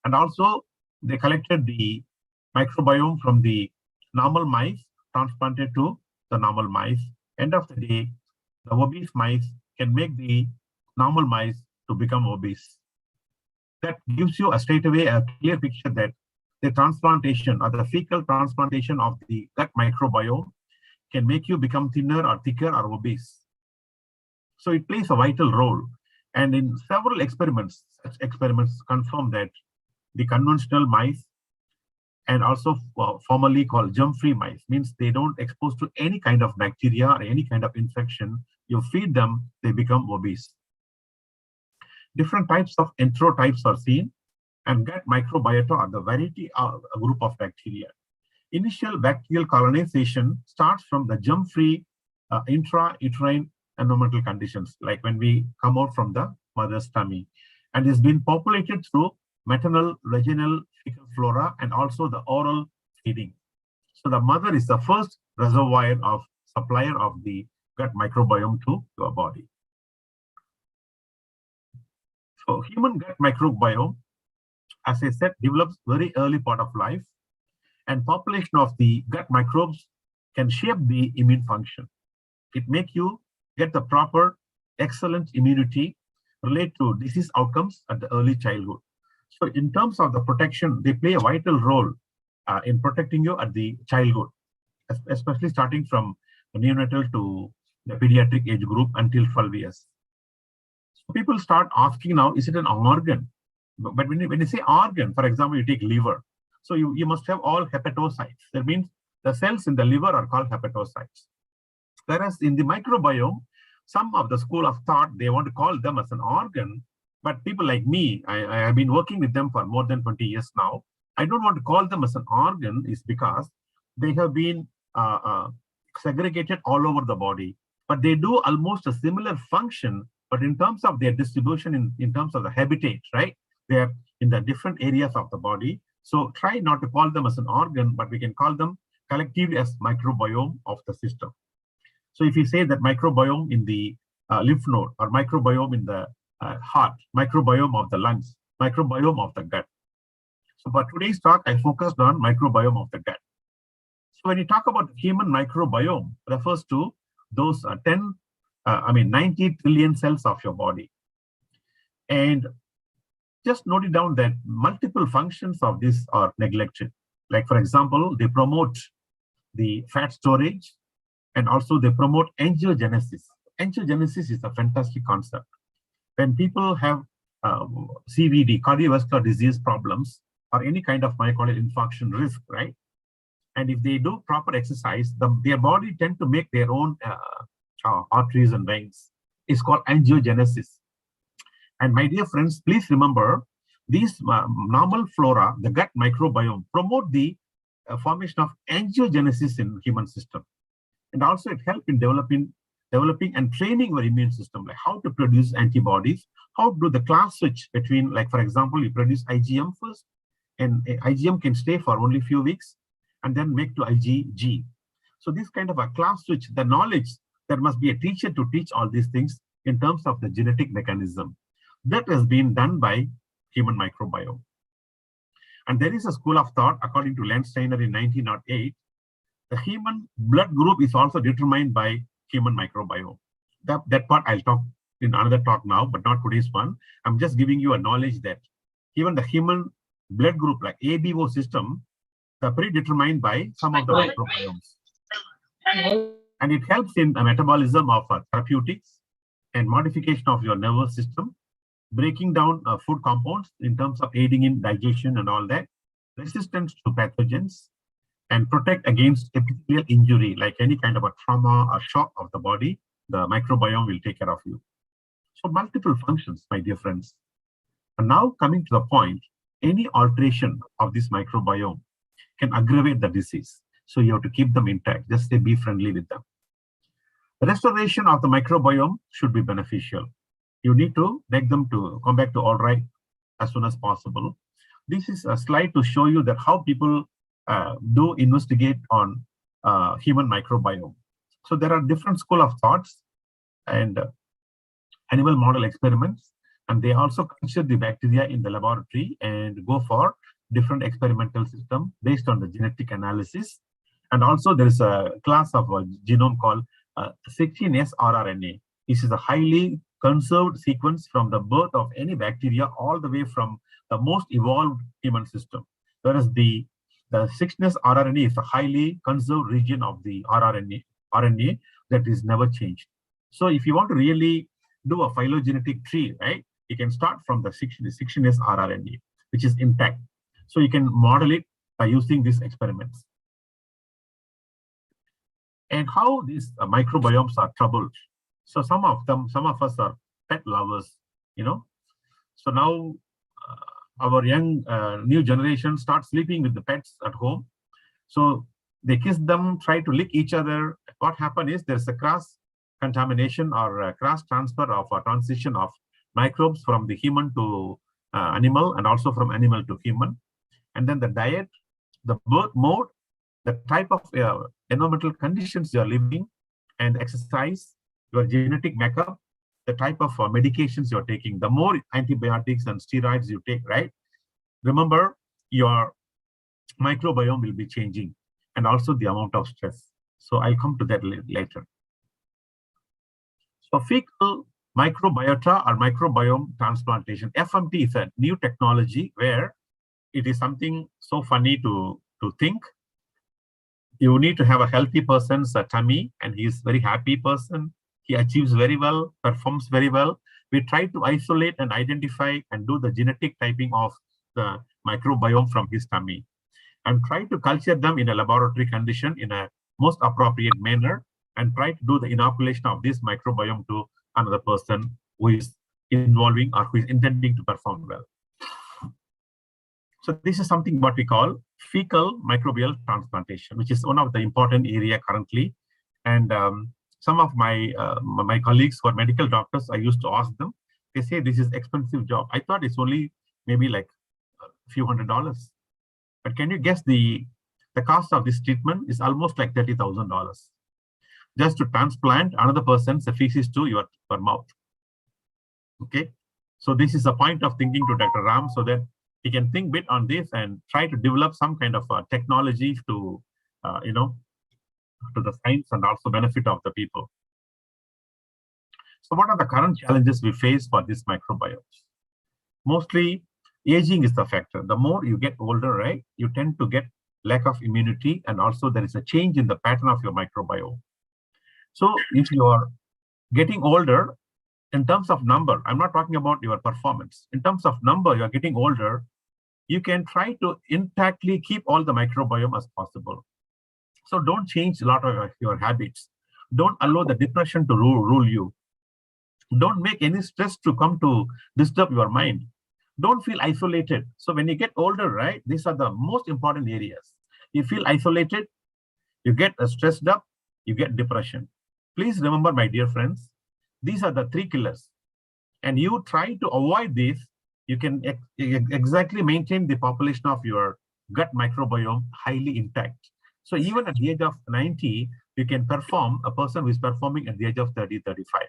And also they collected the microbiome from the normal mice, transplanted to the normal mice. End of the day, the obese mice can make the normal mice to become obese. That gives you straight away a clear picture that the transplantation or the fecal transplantation of the gut microbiome can make you become thinner or thicker or obese. So it plays a vital role. And in several experiments, such experiments confirm that the conventional mice, and also formerly called germ-free mice, means they don't expose to any kind of bacteria or any kind of infection. You feed them, they become obese. Different types of enterotypes are seen, and gut microbiota are the variety of a group of bacteria. Initial bacterial colonization starts from the germ-free intrauterine environmental conditions, like when we come out from the mother's tummy, and is being populated through maternal, vaginal, fecal flora, and also the oral feeding. So the mother is the first reservoir of supplier of the gut microbiome to your body. So human gut microbiome, as I said, develops very early part of life, and population of the gut microbes can shape the immune function. It makes you get the proper, excellent immunity related to disease outcomes at the early childhood. So in terms of the protection, they play a vital role in protecting you at the childhood, especially starting from the neonatal to the pediatric age group until 12 years. So people start asking now, is it an organ? But when you say organ, for example, you take liver. So you must have all hepatocytes. That means the cells in the liver are called hepatocytes. Whereas in the microbiome, some of the school of thought, they want to call them as an organ. But people like me, I have been working with them for more than 20 years now. I don't want to call them as an organ is because they have been segregated all over the body. But they do almost a similar function, but in terms of their distribution, in terms of the habitat, right? They're in the different areas of the body. So try not to call them as an organ, but we can call them collectively as microbiome of the system. So if you say that microbiome in the lymph node, or microbiome in the heart, microbiome of the lungs, microbiome of the gut. So for today's talk, I focused on microbiome of the gut. So when you talk about human microbiome, refers to those 90 trillion cells of your body. And just note it down that multiple functions of this are neglected. Like, for example, they promote the fat storage, and also they promote angiogenesis. Angiogenesis is a fantastic concept. When people have CVD, cardiovascular disease problems, or any kind of myocardial infarction risk, right? And if they do proper exercise, their body tend to make their own arteries and veins. It's called angiogenesis. And my dear friends, please remember, these normal flora, the gut microbiome, promote the formation of angiogenesis in human system. And also it helps in developing and training your immune system, like how to produce antibodies, how to do the class switch between, like, for example, you produce IgM first, and IgM can stay for only a few weeks, and then make to IgG. So this kind of a class switch, the knowledge, there must be a teacher to teach all these things in terms of the genetic mechanism. That has been done by human microbiome. And there is a school of thought, according to Landsteiner in 1908, the human blood group is also determined by human microbiome. That part I'll talk in another talk now, but not today's one. I'm just giving you a knowledge that even the human blood group, like ABO system, are predetermined by some of the microbiomes. And it helps in the metabolism of therapeutics and modification of your nervous system, breaking down food compounds in terms of aiding in digestion and all that, resistance to pathogens, and protect against epithelial injury, like any kind of a trauma or shock of the body. The microbiome will take care of you. So multiple functions, my dear friends. And now coming to the point, any alteration of this microbiome can aggravate the disease. So you have to keep them intact. Just say be friendly with them. The restoration of the microbiome should be beneficial. You need to make them to come back to all right as soon as possible. This is a slide to show you that how people do investigate on human microbiome. So there are different school of thoughts and animal model experiments, and they also culture the bacteria in the laboratory and go for different experimental system based on the genetic analysis. And also there is a class of a genome called 16S rRNA. This is a highly conserved sequence from the birth of any bacteria all the way from the most evolved human system. Whereas the 16S rRNA is a highly conserved region of the RNA that is never changed. So if you want to really do a phylogenetic tree, right, you can start from the 16S rRNA, which is intact. So you can model it by using these experiments. And how these microbiomes are troubled. So some of us are pet lovers, you know. So now our young new generation start sleeping with the pets at home. So they kiss them, try to lick each other. What happens is there's a cross contamination or cross transfer of a transition of microbes from the human to animal, and also from animal to human. And then the diet, the birth mode, the type of environmental conditions you are living, and exercise, your genetic makeup, the type of medications you're taking. The more antibiotics and steroids you take, right? Remember, your microbiome will be changing, and also the amount of stress. So I'll come to that later. So fecal microbiota or microbiome transplantation, FMT, is a new technology where it is something so funny to to think. You need to have a healthy person's tummy, and he is very happy person. He achieves very well, performs very well. We try to isolate and identify and do the genetic typing of the microbiome from his tummy, and try to culture them in a laboratory condition in a most appropriate manner, and try to do the inoculation of this microbiome to another person who is involving or who is intending to perform well. So this is something what we call fecal microbial transplantation, which is one of the important area currently. And some of my my colleagues who are medical doctors, I used to ask them, they say this is expensive job. I thought it's only maybe like a few $100s. But can you guess the cost of this treatment is almost like $30,000 just to transplant another person's feces to your mouth. Okay, so this is a point of thinking to Dr. Ram, so that he can think bit on this and try to develop some kind of technology to, to the science and also benefit of the people. So what are the current challenges we face for this microbiomes? Mostly aging is the factor. The more you get older, right, you tend to get lack of immunity, and also there is a change in the pattern of your microbiome. So if you are getting older, in terms of number, I'm not talking about your performance. In terms of number, you're getting older, you can try to intactly keep all the microbiome as possible. So don't change a lot of your habits. Don't allow the depression to rule you. Don't make any stress to come to disturb your mind. Don't feel isolated. So when you get older, right, these are the most important areas. You feel isolated, you get stressed up, you get depression. Please remember, my dear friends, these are the 3 killers. And you try to avoid these, you can exactly maintain the population of your gut microbiome highly intact. So even at the age of 90, you can perform a person who is performing at the age of 30, 35.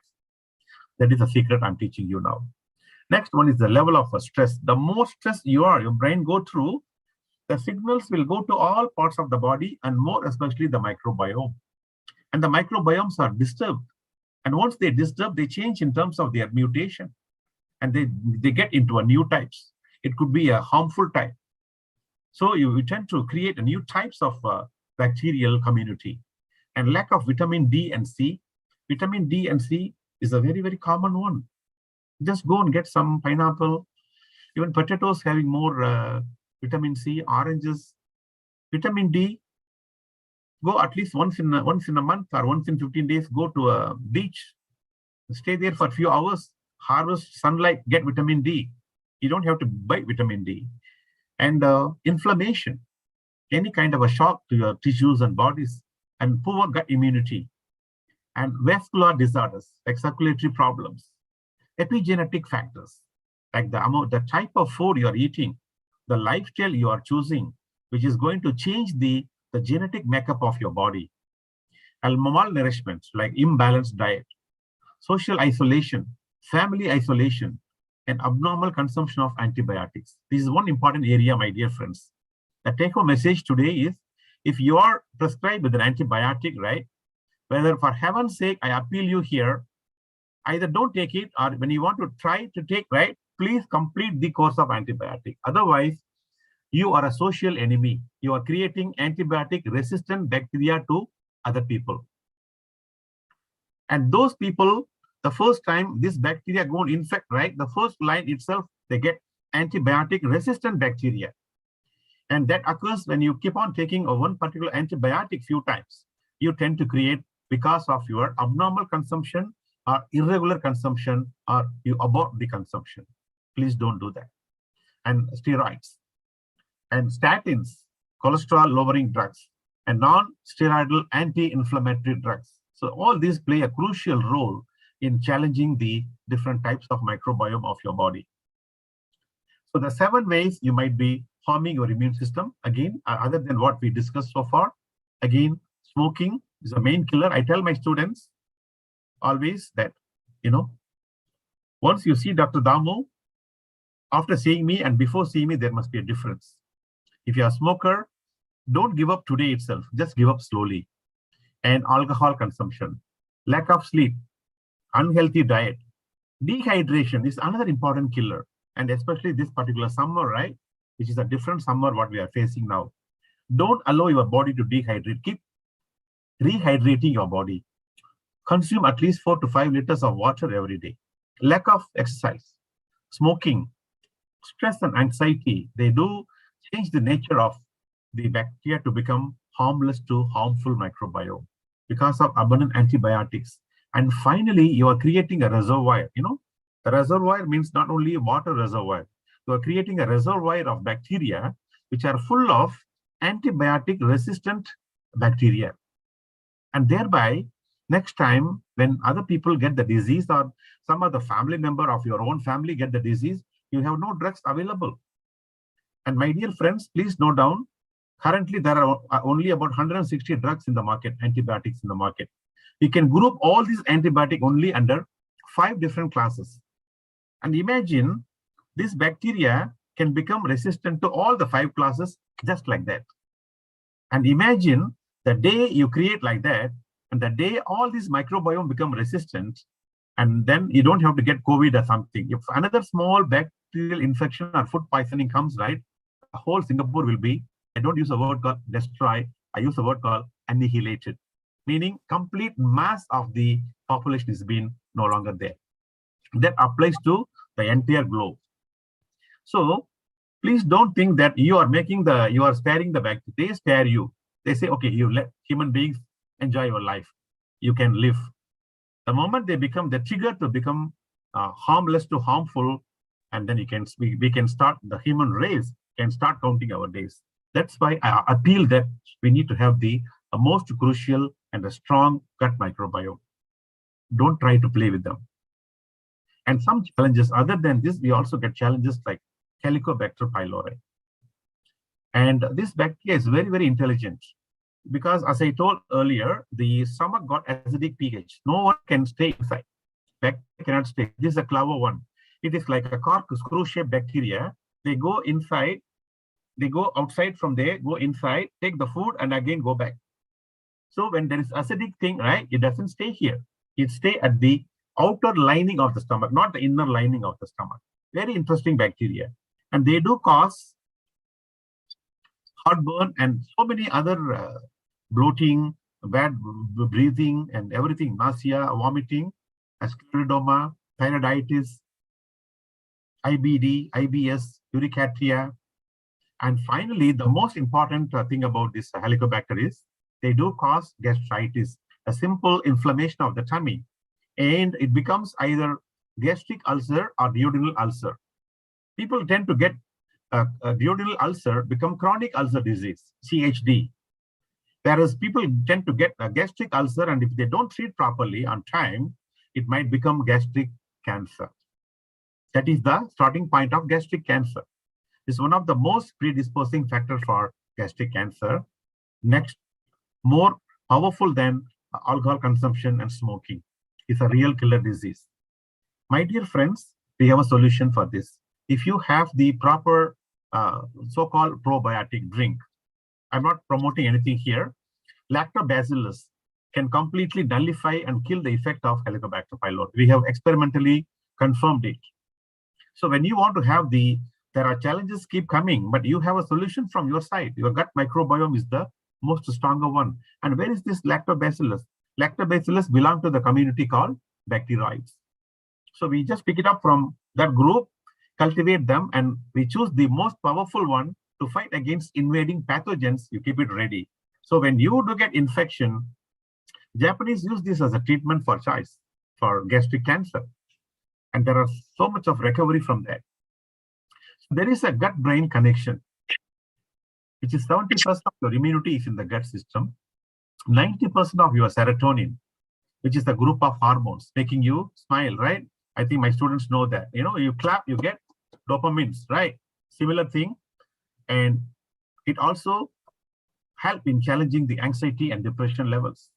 That is a secret I'm teaching you now. Next one is the level of stress. The more stress your brain go through, the signals will go to all parts of the body, and more especially the microbiome. And the microbiomes are disturbed. And once they disturb, they change in terms of their mutation. And they get into a new types. It could be a harmful type. So you tend to create a new types of bacterial community. And lack of vitamin D and C. Vitamin D and C is a very, very common one. Just go and get some pineapple. Even potatoes having more vitamin C, oranges. Vitamin D, go at least once in a month or once in 15 days, go to a beach. Stay there for a few hours, harvest sunlight, get vitamin D. You don't have to buy vitamin D. And inflammation, any kind of a shock to your tissues and bodies, and poor gut immunity, and vascular disorders like circulatory problems, epigenetic factors like the type of food you are eating, the lifestyle you are choosing, which is going to change the genetic makeup of your body, and malnourishment like imbalanced diet, social isolation, family isolation, and abnormal consumption of antibiotics. This is one important area, my dear friends. The take-home message today is, if you are prescribed with an antibiotic, right, whether for heaven's sake, I appeal you here, either don't take it, or when you want to try to take, right, please complete the course of antibiotic. Otherwise, you are a social enemy. You are creating antibiotic-resistant bacteria to other people. And those people, the first time this bacteria go and infect, right, the first line itself, they get antibiotic-resistant bacteria. And that occurs when you keep on taking one particular antibiotic few times. You tend to create, because of your abnormal consumption or irregular consumption, or you abort the consumption. Please don't do that. And steroids and statins, cholesterol-lowering drugs, and non-steroidal anti-inflammatory drugs. So all these play a crucial role in challenging the different types of microbiome of your body. So the 7 ways you might be harming your immune system, again, other than what we discussed so far. Again, smoking is a main killer. I tell my students always that, once you see Dr. Damu, after seeing me and before seeing me, there must be a difference. If you're a smoker, don't give up today itself, just give up slowly. And alcohol consumption, lack of sleep, unhealthy diet, dehydration is another important killer. And especially this particular summer, right, which is a different summer what we are facing now. Don't allow your body to dehydrate. Keep rehydrating your body. Consume at least 4 to 5 liters of water every day. Lack of exercise, smoking, stress and anxiety, they do change the nature of the bacteria to become harmless to harmful microbiome because of abundant antibiotics. And finally, you are creating a reservoir. You know, the reservoir means not only a water reservoir. You are creating a reservoir of bacteria which are full of antibiotic resistant bacteria. And thereby, next time when other people get the disease or some other family member of your own family get the disease, you have no drugs available. And my dear friends, please note down, currently there are only about 160 drugs in the market, antibiotics in the market. You can group all these antibiotics only under 5 different classes. And imagine this bacteria can become resistant to all the 5 classes just like that. And imagine the day you create like that, and the day all these microbiome become resistant, and then you don't have to get COVID or something. If another small bacterial infection or food poisoning comes, right, the whole Singapore will be, I don't use a word called destroy, I use a word called annihilated, meaning complete mass of the population is being no longer there. That applies to the entire globe. So please don't think that you are sparing the bacteria. They spare you. They say, okay, you let human beings enjoy your life. You can live. The moment they become the trigger to become harmless to harmful, and then we can start, the human race can start counting our days. That's why I appeal that we need to have the most crucial and a strong gut microbiome. Don't try to play with them. And some challenges other than this, we also get challenges like Helicobacter pylori. And this bacteria is very, very intelligent because, as I told earlier, the stomach got acidic pH. No one can stay inside. Bacteria cannot stay. This is a clever one. It is like a cork screw-shaped bacteria. They go inside, they go outside from there, go inside, take the food, and again go back. So when there is acidic thing, right, it doesn't stay here. It stays at the outer lining of the stomach, not the inner lining of the stomach. Very interesting bacteria. And they do cause heartburn and so many other bloating, bad breathing, and everything, nausea, vomiting, scleroderma, thyroiditis, IBD, IBS, urticaria. And finally, the most important thing about this Helicobacter is they do cause gastritis, a simple inflammation of the tummy. And it becomes either gastric ulcer or duodenal ulcer. People tend to get a duodenal ulcer, become chronic ulcer disease, CHD. Whereas people tend to get a gastric ulcer, and if they don't treat properly on time, it might become gastric cancer. That is the starting point of gastric cancer. It's one of the most predisposing factors for gastric cancer. Next, more powerful than alcohol consumption and smoking. It's a real killer disease. My dear friends, we have a solution for this. If you have the proper so-called probiotic drink, I'm not promoting anything here, Lactobacillus can completely nullify and kill the effect of Helicobacter pylori. We have experimentally confirmed it. So when you want to have there are challenges keep coming, but you have a solution from your side. Your gut microbiome is the most stronger one. And where is this Lactobacillus? Lactobacillus belong to the community called bacteroides. So we just pick it up from that group, cultivate them, and we choose the most powerful one to fight against invading pathogens. You keep it ready. So when you do get infection, Japanese use this as a treatment for choice for gastric cancer. And there are so much of recovery from that. So there is a gut-brain connection, which is 70% of your immunity is in the gut system. 90% of your serotonin, which is the group of hormones making you smile, right? I think my students know that. You know, you clap, you get dopamines, right? Similar thing. And it also helps in challenging the anxiety and depression levels.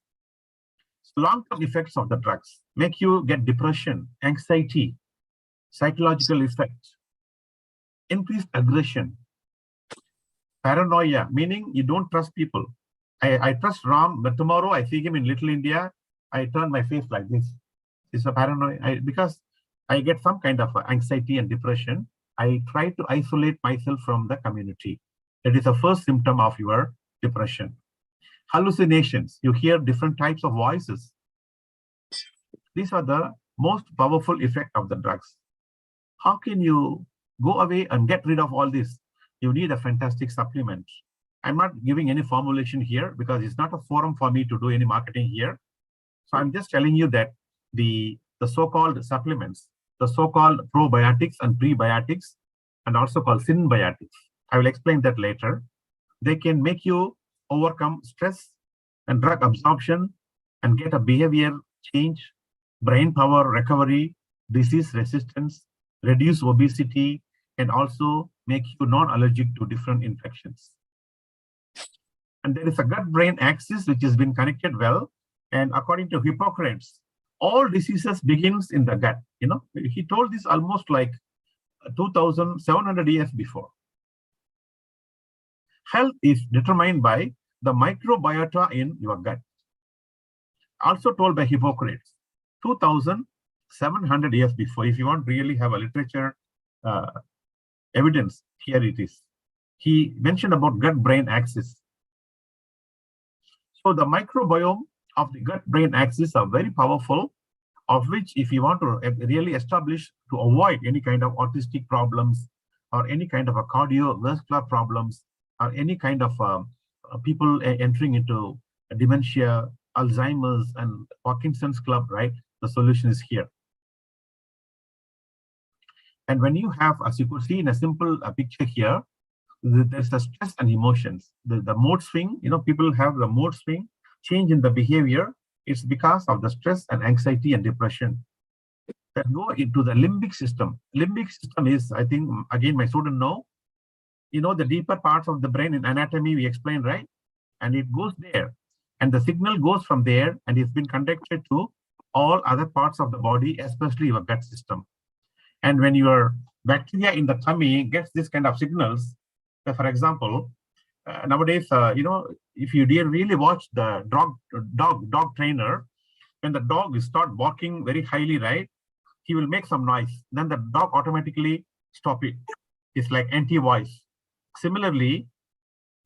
Long-term effects of the drugs make you get depression, anxiety, psychological effects, increased aggression, paranoia, meaning you don't trust people. I trust Ram, but tomorrow I see him in Little India, I turn my face like this. It's a paranoia. Because I get some kind of anxiety and depression, I try to isolate myself from the community. That is the first symptom of your depression. Hallucinations, you hear different types of voices. These are the most powerful effect of the drugs. How can you go away and get rid of all this? You need a fantastic supplement. I'm not giving any formulation here because it's not a forum for me to do any marketing here. So I'm just telling you that the so-called supplements, the so-called probiotics and prebiotics, and also called synbiotics, I will explain that later. They can make you overcome stress and drug absorption and get a behavior change, brain power recovery, disease resistance, reduce obesity, and also make you non-allergic to different infections. And there is a gut-brain axis which has been connected well. And according to Hippocrates, all diseases begins in the gut. You know, he told this almost like 2,700 years before. Health is determined by the microbiota in your gut. Also told by Hippocrates, 2,700 years before. If you want to really have a literature evidence, here it is. He mentioned about gut-brain axis. So the microbiome of the gut-brain axis are very powerful, of which if you want to really establish to avoid any kind of autistic problems or any kind of a cardiovascular problems or any kind of people entering into dementia, Alzheimer's and Parkinson's club, right? The solution is here. And when you have, as you could see in a simple picture here, there's the stress and emotions. The mood swing, you know, people have the mood swing, change in the behavior. It's because of the stress and anxiety and depression that go into the limbic system. Limbic system is, I think, again, my student know, you know, the deeper parts of the brain in anatomy we explained, right? And it goes there. And the signal goes from there and it's been conducted to all other parts of the body, especially your gut system. And when your bacteria in the tummy gets this kind of signals, for example, nowadays, you know, if you really watch the dog trainer, when the dog start walking very highly, right, he will make some noise. Then the dog automatically stop it. It's like anti-voice. Similarly,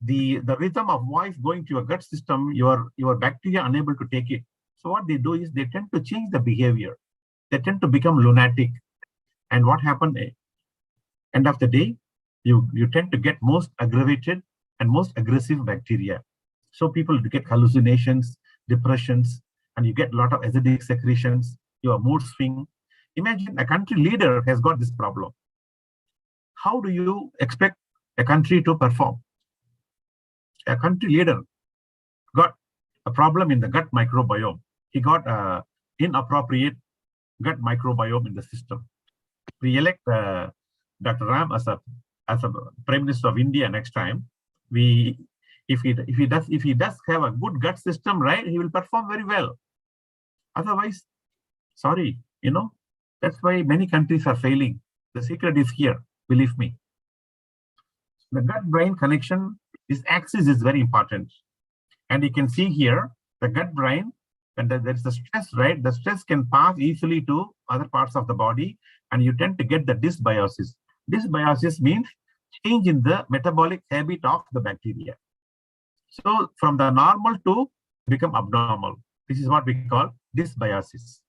the rhythm of voice going to your gut system, your bacteria unable to take it. So what they do is they tend to change the behavior. They tend to become lunatic. And what happened? End of the day, you tend to get most aggravated and most aggressive bacteria. So people get hallucinations, depressions, and you get a lot of acidic secretions, your mood swing. Imagine a country leader has got this problem. How do you expect a country to perform? A country leader got a problem in the gut microbiome. He got inappropriate gut microbiome in the system. We elect Dr. Ram as a Prime Minister of India next time. If he does have a good gut system, right, he will perform very well. Otherwise, sorry, you know, that's why many countries are failing. The secret is here, believe me. The gut-brain connection, this axis is very important. And you can see here, the gut-brain, when there's the stress, right, the stress can pass easily to other parts of the body, and you tend to get the dysbiosis. Dysbiosis means change in the metabolic habit of the bacteria. So from the normal to become abnormal. This is what we call dysbiosis.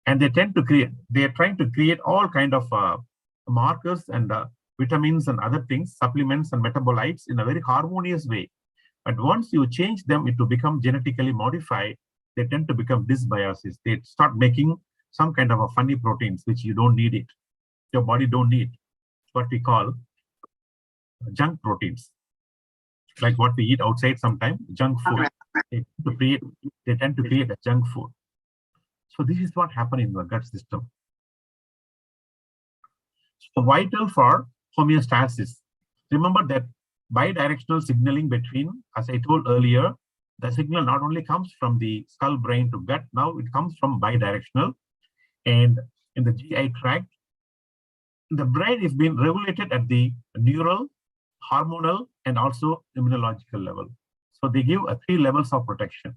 And they tend to create, they are trying to create all kind of markers and vitamins and other things, supplements and metabolites in a very harmonious way. But once you change them to become genetically modified, they tend to become dysbiosis. They start making some kind of a funny proteins, which you don't need it. Your body don't need what we call junk proteins, like what we eat outside sometimes, junk food. They tend to create a junk food. So this is what happens in the gut system. So vital for homeostasis. Remember that bidirectional signaling between, as I told earlier, the signal not only comes from the skull, brain to gut, now it comes from bidirectional. And in the GI tract, the brain is being regulated at the neural, hormonal, and also immunological level. So they give 3 levels of protection.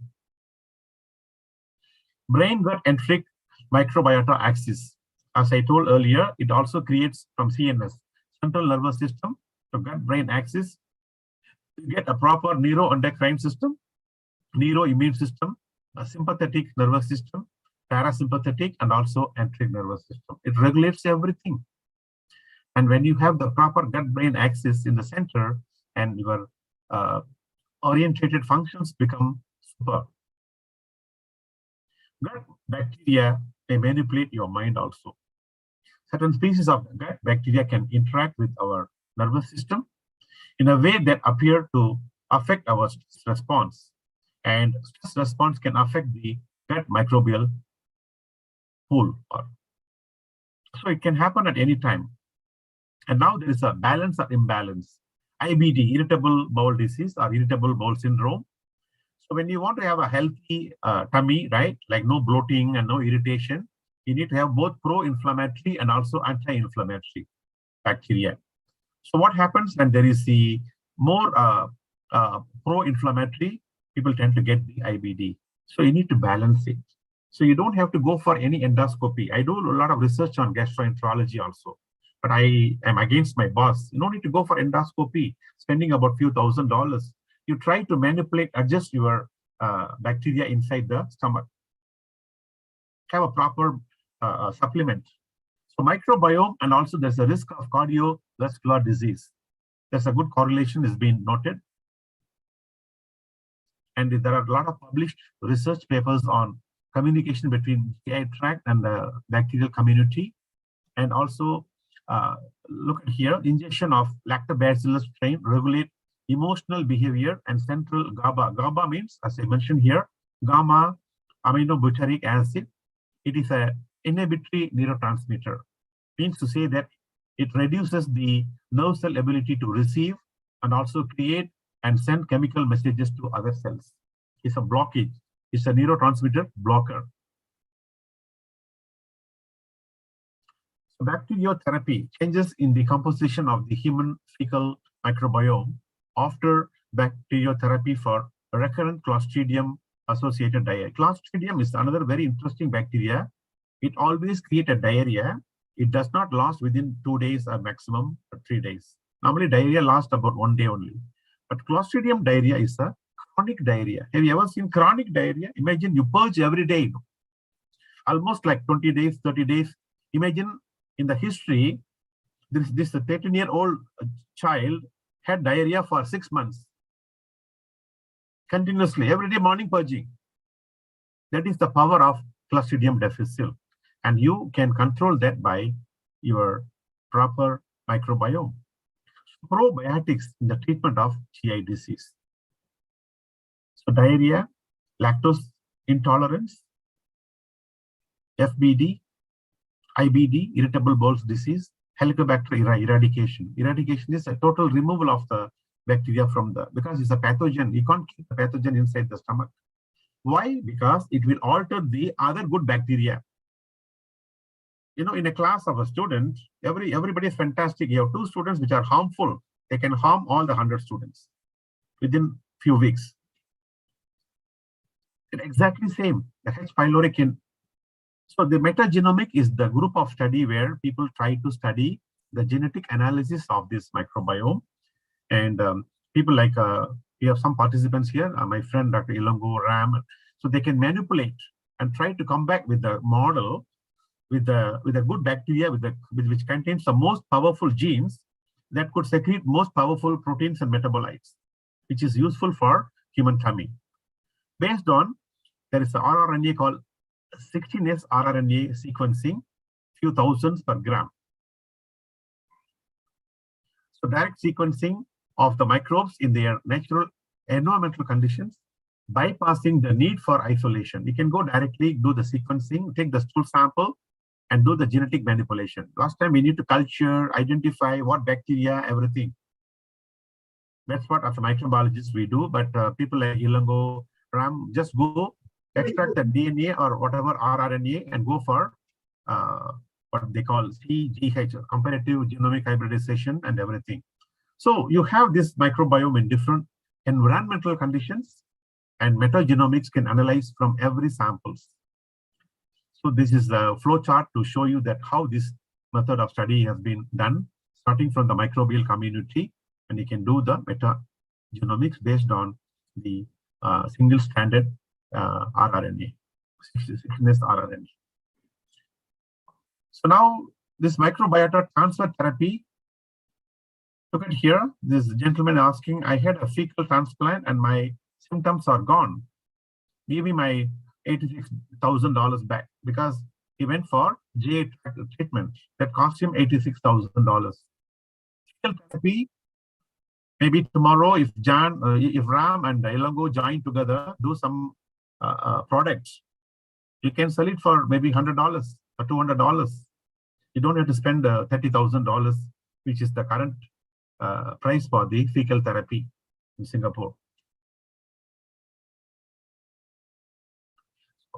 Brain-gut enteric microbiota axis. As I told earlier, it also creates from CNS, central nervous system, to gut-brain axis. You get a proper neuroendocrine system, neuroimmune system, a sympathetic nervous system, parasympathetic, and also enteric nervous system. It regulates everything. And when you have the proper gut-brain axis in the center, and your orientated functions become super. Gut bacteria may manipulate your mind also. Certain species of gut bacteria can interact with our nervous system in a way that appear to affect our stress response. And stress response can affect the gut microbial pool. So it can happen at any time. And now there is a balance or imbalance. IBD, irritable bowel disease or irritable bowel syndrome. So when you want to have a healthy tummy, right, like no bloating and no irritation, you need to have both pro-inflammatory and also anti-inflammatory bacteria. So what happens when there is the more pro-inflammatory, people tend to get the IBD. So you need to balance it. So you don't have to go for any endoscopy. I do a lot of research on gastroenterology also, but I am against my boss. You don't need to go for endoscopy, spending about few $1,000s. You try to manipulate, adjust your bacteria inside the stomach. Have a proper supplement. So microbiome, and also there's a risk of cardiovascular disease. There's a good correlation is being noted. And there are a lot of published research papers on communication between GI tract and the bacterial community. And also, look at here, ingestion of lactobacillus strain regulate emotional behavior and central GABA. GABA means, as I mentioned here, gamma aminobutyric acid. It is an inhibitory neurotransmitter. Means to say that it reduces the nerve cell ability to receive and also create and send chemical messages to other cells. It's a blockage. It's a neurotransmitter blocker. So bacteriotherapy changes in the composition of the human fecal microbiome after bacteriotherapy for recurrent Clostridium associated diarrhea. Clostridium is another very interesting bacteria. It always creates a diarrhea. It does not last within 2 days or maximum 3 days. Normally diarrhea lasts about 1 day only. But Clostridium diarrhea is a chronic diarrhea. Have you ever seen chronic diarrhea? Imagine you purge every day, almost like 20 days, 30 days. Imagine in the history, this 13-year-old child had diarrhea for 6 months. Continuously, every day morning purging. That is the power of Clostridium difficile. And you can control that by your proper microbiome. Probiotics in the treatment of GI disease. So diarrhea, lactose intolerance, FBD, IBD, irritable bowel disease, Helicobacter eradication. Eradication is a total removal of the bacteria from because it's a pathogen. You can't keep the pathogen inside the stomach. Why? Because it will alter the other good bacteria. You know, in a class of a student, everybody is fantastic. You have 2 students which are harmful. They can harm all the 100 students within few weeks. It's exactly same. The H. pylori can. So the metagenomic is the group of study where people try to study the genetic analysis of this microbiome. And people like, we have some participants here, my friend, Dr. Ilongo, Ram. So they can manipulate and try to come back with the model with a good bacteria which contains the most powerful genes that could secrete most powerful proteins and metabolites, which is useful for human tummy. Based on, there is an rRNA called 16S rRNA sequencing, few thousands per gram. So direct sequencing of the microbes in their natural environmental conditions, bypassing the need for isolation. You can go directly, do the sequencing, take the stool sample, and do the genetic manipulation. Last time we need to culture, identify what bacteria, everything. That's what as a microbiologist we do, but people like Ilongo, Ram, just go extract the DNA or whatever rRNA and go for what they call CGH, comparative genomic hybridization and everything. So you have this microbiome in different environmental conditions, and metagenomics can analyze from every samples. So this is the flow chart to show you that how this method of study has been done, starting from the microbial community, and you can do the genomics based on the single-stranded rRNA, 66 rRNA. So now this microbiota transfer therapy, look at here, this gentleman asking, I had a fecal transplant and my symptoms are gone. Give me my $86,000 back, because he went for GI treatment that cost him $86,000. Fecal therapy, maybe tomorrow, if Ram and Elango join together, do some products, you can sell it for maybe $100 or $200. You don't have to spend $30,000, which is the current price for the fecal therapy in Singapore.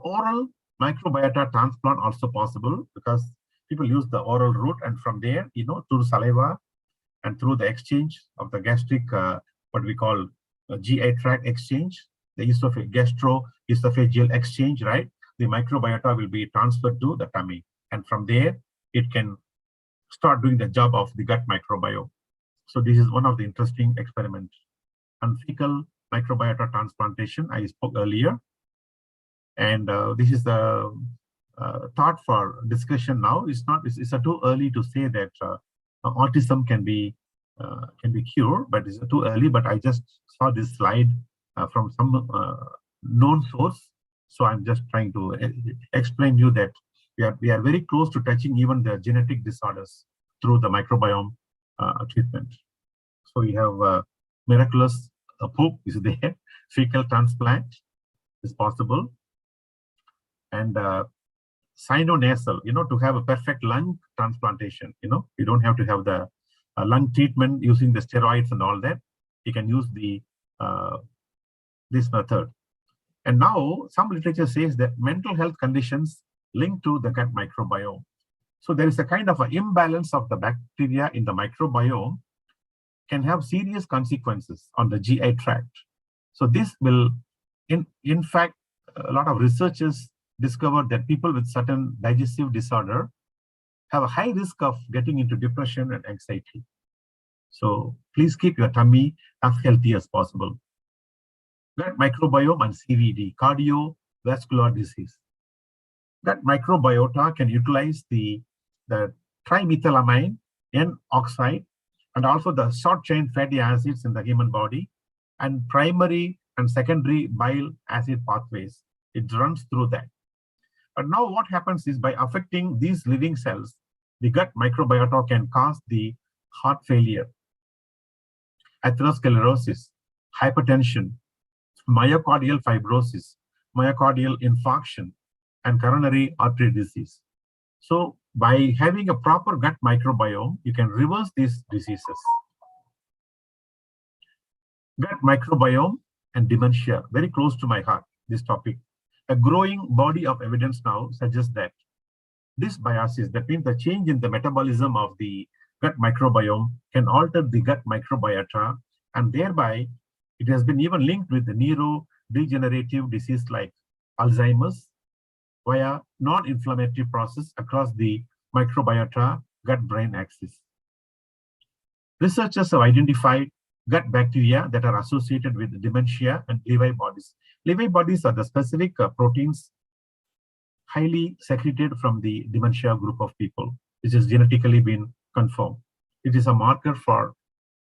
Oral microbiota transplant also possible, because people use the oral route, and from there, through saliva and through the exchange of the gastric, what we call GI tract exchange, the gastroesophageal exchange, right? The microbiota will be transferred to the tummy, and from there, it can start doing the job of the gut microbiome. So this is one of the interesting experiments. And fecal microbiota transplantation, I spoke earlier. And this is the thought for discussion now. It's too early to say that autism can be cured, but it's too early. But I just saw this slide from some known source, so I'm just trying to explain to you that we are very close to touching even the genetic disorders through the microbiome treatment. So we have miraculous hope is there. Fecal transplant is possible. And sinonasal, to have a perfect lung transplantation, you don't have to have the lung treatment using the steroids and all that. You can use this method. And now some literature says that mental health conditions linked to the gut microbiome. So there is a kind of an imbalance of the bacteria in the microbiome can have serious consequences on the GI tract. So this will, in fact, a lot of researchers discovered that people with certain digestive disorder have a high risk of getting into depression and anxiety. So please keep your tummy as healthy as possible. Gut microbiome and CVD, cardiovascular disease. Gut microbiota can utilize the trimethylamine N-oxide and also the short-chain fatty acids in the human body, and primary and secondary bile acid pathways. It runs through that. But now what happens is, by affecting these living cells, the gut microbiota can cause the heart failure, atherosclerosis, hypertension, myocardial fibrosis, myocardial infarction, and coronary artery disease. So by having a proper gut microbiome, you can reverse these diseases. Gut microbiome and dementia, very close to my heart, this topic. A growing body of evidence now suggests that this biosis, that means the change in the metabolism of the gut microbiome, can alter the gut microbiota, and thereby it has been even linked with the neurodegenerative disease like Alzheimer's via non-inflammatory process across the microbiota gut-brain axis. Researchers have identified gut bacteria that are associated with dementia and Lewy bodies. Lewy bodies are the specific proteins highly secreted from the dementia group of people, which has genetically been confirmed. It is a marker for,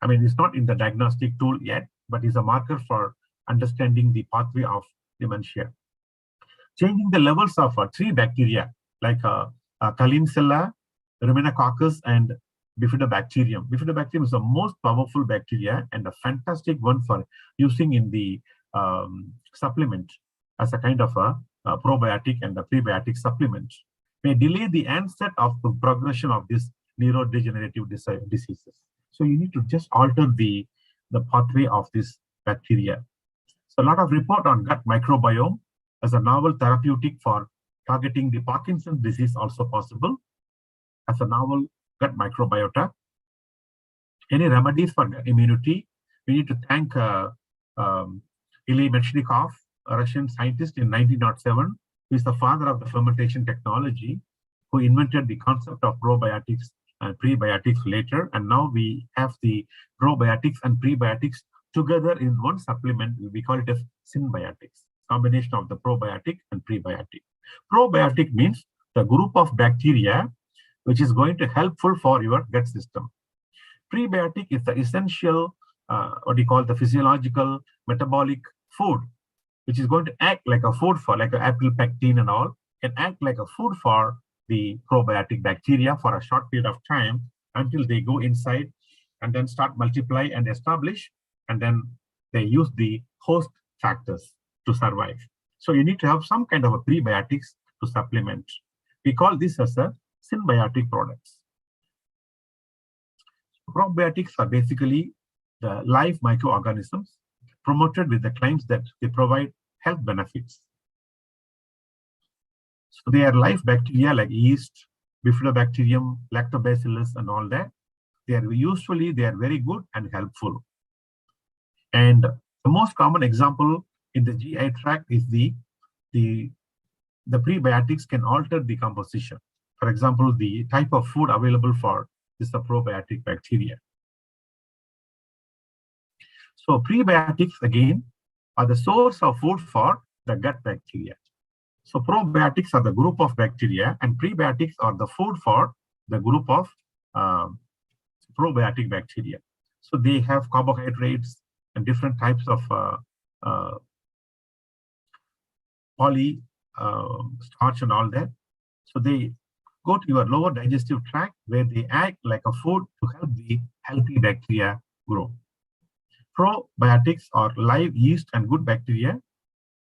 it's not in the diagnostic tool yet, but is a marker for understanding the pathway of dementia. Changing the levels of 3 bacteria like Kalimsella, Ruminococcus, and Bifidobacterium. Bifidobacterium is the most powerful bacteria and a fantastic one for using in the supplement as a kind of a probiotic and a prebiotic supplement. May delay the onset of the progression of these neurodegenerative diseases. So you need to just alter the pathway of this bacteria. So a lot of report on gut microbiome as a novel therapeutic for targeting the Parkinson's disease also possible as a novel gut microbiota. Any remedies for immunity? We need to thank Ilya Mechnikov, a Russian scientist in 1907, who is the father of the fermentation technology, who invented the concept of probiotics and prebiotics later. And now we have the probiotics and prebiotics together in one supplement. We call it as synbiotics, combination of the probiotic and prebiotic. Probiotic means the group of bacteria which is going to helpful for your gut system. Prebiotic is the essential, the physiological metabolic food, which is going to act like a food for, like apple pectin and all, can act like a food for the probiotic bacteria for a short period of time until they go inside and then start multiply and establish, and then they use the host factors to survive. So you need to have some kind of a prebiotics to supplement. We call this as a synbiotic products. Probiotics are basically the live microorganisms promoted with the claims that they provide health benefits. So they are live bacteria like yeast, bifidobacterium, lactobacillus, and all that. They are very good and helpful. And the most common example in the GI tract is the prebiotics can alter the composition. For example, the type of food available for this probiotic bacteria. So prebiotics, again, are the source of food for the gut bacteria. So probiotics are the group of bacteria, and prebiotics are the food for the group of probiotic bacteria. So they have carbohydrates and different types of poly starch and all that. So they go to your lower digestive tract where they act like a food to help the healthy bacteria grow. Probiotics are live yeast and good bacteria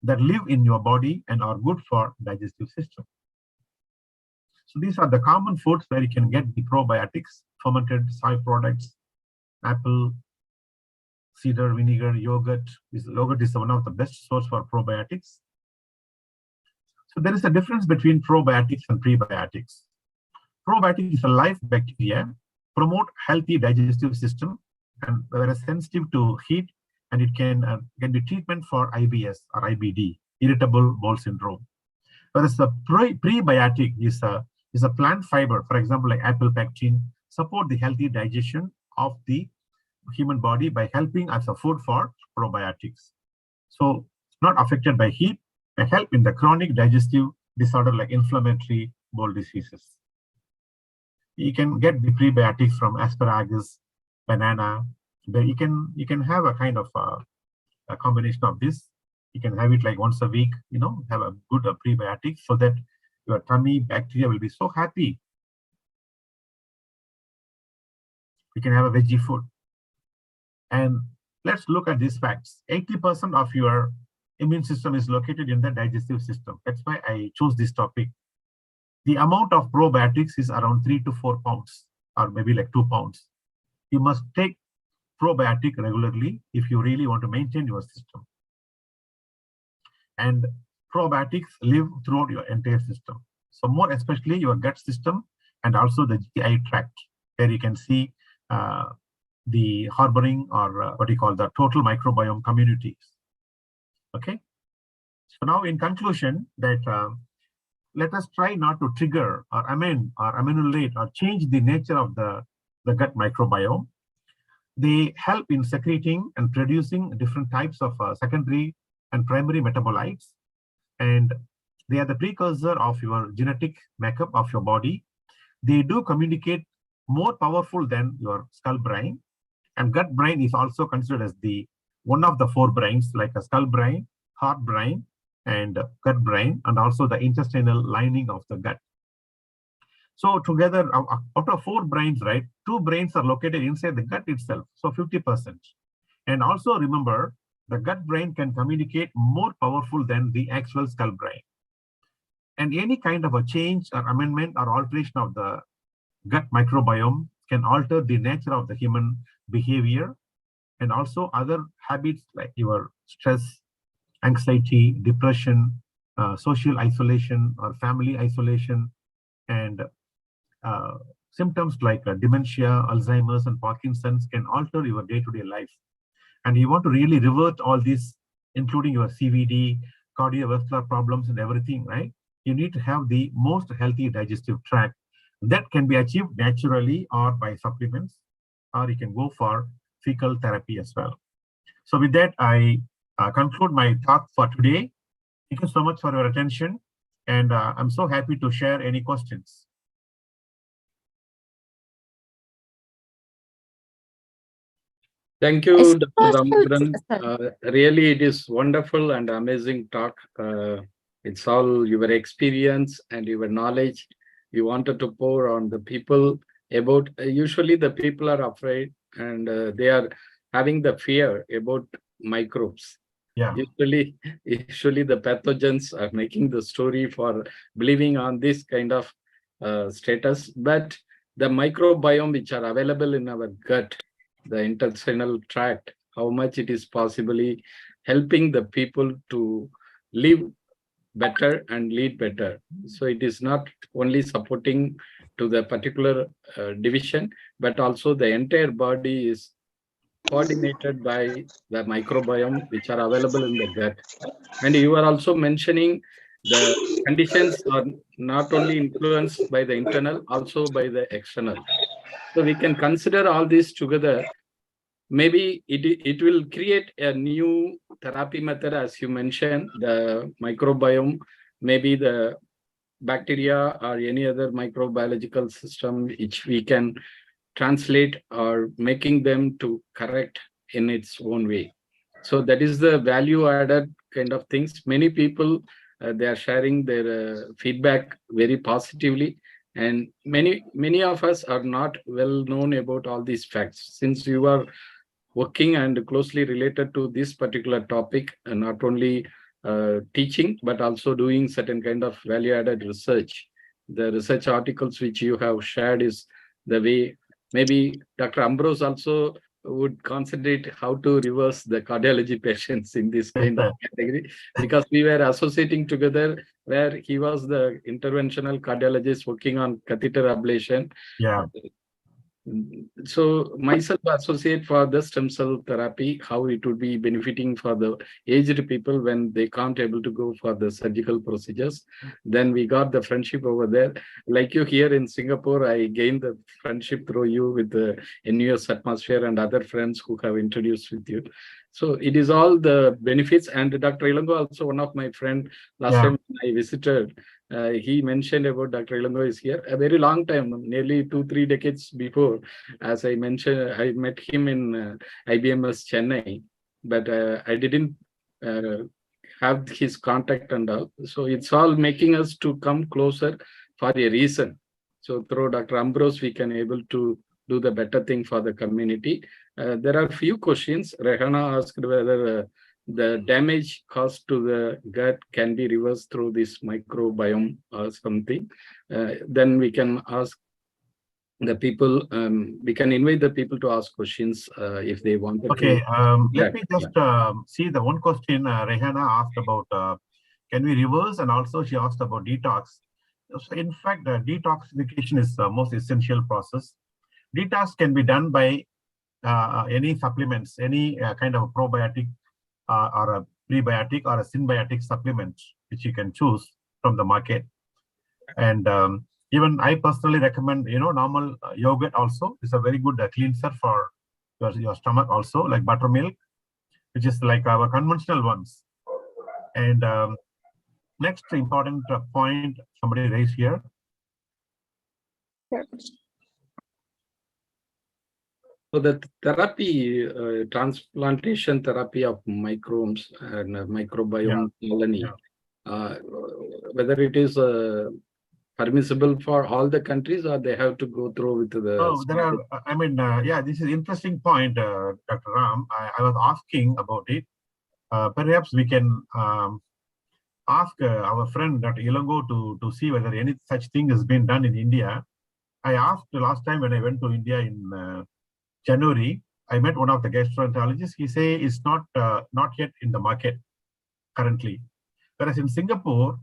that live in your body and are good for digestive system. So these are the common foods where you can get the probiotics: fermented soy products, apple, cider vinegar, yogurt. Yogurt is one of the best source for probiotics. So there is a difference between probiotics and prebiotics. Probiotic is a live bacteria, promote healthy digestive system, and are sensitive to heat, and it can be treatment for IBS or IBD, irritable bowel syndrome. Whereas the prebiotic is a plant fiber, for example, like apple pectin, support the healthy digestion of the human body by helping as a food for probiotics. So not affected by heat, and help in the chronic digestive disorder like inflammatory bowel diseases. You can get the prebiotics from asparagus, banana. You can have a kind of a combination of this. You can have it like once a week, have a good prebiotic so that your tummy bacteria will be so happy. You can have a veggie food. And let's look at these facts. 80% of your immune system is located in the digestive system. That's why I chose this topic. The amount of probiotics is around 3 to 4 pounds, or maybe like 2 pounds. You must take probiotic regularly if you really want to maintain your system. And probiotics live throughout your entire system. So more especially your gut system and also the GI tract, where you can see the harboring or the total microbiome communities. Okay. So now in conclusion, that let us try not to trigger or amend or ameliorate or change the nature of the gut microbiome. They help in secreting and producing different types of secondary and primary metabolites. And they are the precursor of your genetic makeup of your body. They do communicate more powerful than your skull brain. And gut brain is also considered as one of the 4 brains, like a skull brain, heart brain, and gut brain, and also the intestinal lining of the gut. So together, out of 4 brains, right, 2 brains are located inside the gut itself, so 50%. And also remember, the gut brain can communicate more powerful than the actual skull brain. And any kind of a change or amendment or alteration of the gut microbiome can alter the nature of the human behavior and also other habits like your stress, anxiety, depression, social isolation or family isolation, and symptoms like dementia, Alzheimer's, and Parkinson's can alter your day-to-day life. And you want to really revert all this, including your CVD, cardiovascular problems and everything, right? You need to have the most healthy digestive tract. That can be achieved naturally or by supplements, or you can go for fecal therapy as well. So with that, I conclude my talk for today. Thank you so much for your attention. And I'm so happy to share any questions. Thank you, Dr. Damodaran. Really, it is wonderful and amazing talk. It's all your experience and your knowledge you wanted to pour on the people about. Usually the people are afraid and they are having the fear about microbes. Yeah. Usually the pathogens are making the story for believing on this kind of status. But the microbiome which are available in our gut, the intestinal tract, how much it is possibly helping the people to live better and lead better. So it is not only supporting to the particular division, but also the entire body is coordinated by the microbiome which are available in the gut. And you are also mentioning the conditions are not only influenced by the internal, also by the external. So we can consider all these together. Maybe it will create a new therapy method, as you mentioned, the microbiome, maybe the bacteria or any other microbiological system which we can translate or making them to correct in its own way. So that is the value added kind of things. Many people, they are sharing their feedback very positively. And many of us are not well known about all these facts. Since you are working and closely related to this particular topic, and not only teaching, but also doing certain kind of value-added research. The research articles which you have shared is the way. Maybe Dr. Ambrose also would concentrate how to reverse the cardiology patients in this kind of category, because we were associating together where he was the interventional cardiologist working on catheter ablation. Yeah. So myself associate for the stem cell therapy, how it would be benefiting for the aged people when they can't able to go for the surgical procedures. Then we got the friendship over there. Like you here in Singapore, I gained the friendship through you with the NUS atmosphere and other friends who have introduced with you. So it is all the benefits. And Dr. Ilango, also one of my friend, last time I visited, he mentioned about Dr. Ilango is here a very long time, nearly 2-3 decades before. As I mentioned, I met him in IBMS Chennai, but I didn't have his contact and all. So it's all making us to come closer for a reason. So through Dr. Ambrose, we can able to do the better thing for the community. There are few questions. Rehana asked whether the damage caused to the gut can be reversed through this microbiome or something. Then we can ask the people, we can invite the people to ask questions if they want. Okay, let me just see the one question Rehana asked about, can we reverse? And also she asked about detox. So in fact, detoxification is the most essential process. Detox can be done by any supplements, any kind of a probiotic or a prebiotic or a symbiotic supplement, which you can choose from the market. And even I personally recommend, normal yogurt also is a very good cleanser for your stomach also, like buttermilk, which is like our conventional ones. And next important point somebody raised here. So the therapy, transplantation therapy of microbes and microbiome colony, whether it is permissible for all the countries or they have to go through with the... Oh, there are, I mean, this is an interesting point, Dr. Ram. I was asking about it. Perhaps we can ask our friend Dr. Ilango to see whether any such thing has been done in India. I asked last time when I went to India in January, I met one of the gastroenterologists. He say it's not yet in the market currently. Whereas in Singapore,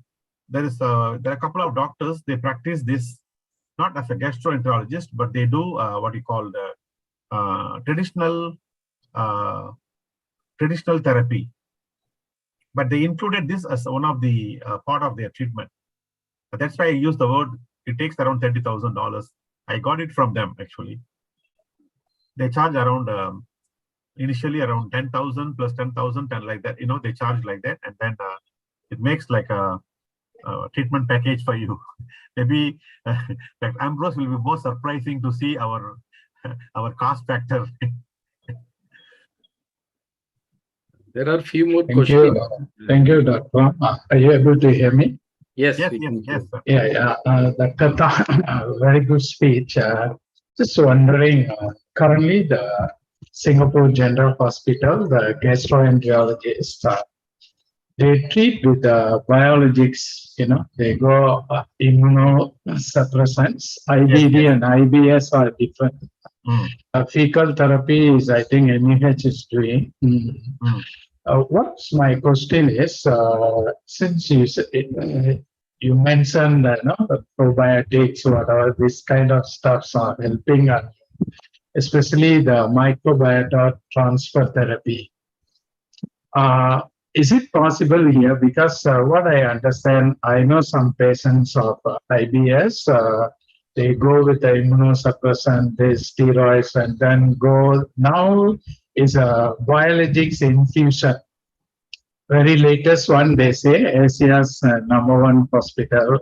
there are a couple of doctors, they practice this not as a gastroenterologist, but they do what you call the traditional therapy. But they included this as one of the part of their treatment. But that's why I use the word, it takes around $30,000. I got it from them actually. They charge around initially around 10,000 plus 10,000 and like that, they charge like that. And then it makes like a treatment package for you. Maybe like Ambrose will be more surprising to see our cost factor. There are a few more Thank questions. you. Thank you, Dr. Are you able to hear me? Yes, Yes, we yes, can yes, hear. sir. Yeah. Dr. Very good speech. Just wondering, currently the Singapore General Hospital, the gastroenterologist, they treat with biologics, they go immunosuppressants. IBD and IBS are different. Fecal therapy is, I think, NUH is doing. What's my question is, since you mentioned the probiotics, whatever this kind of stuffs are helping, especially the microbiota transfer therapy. Is it possible here? Because what I understand, I know some patients of IBS, they go with the immunosuppressant, the steroids, and then go. Now is a biologics infusion. Very latest one, they say, Asia's #1 hospital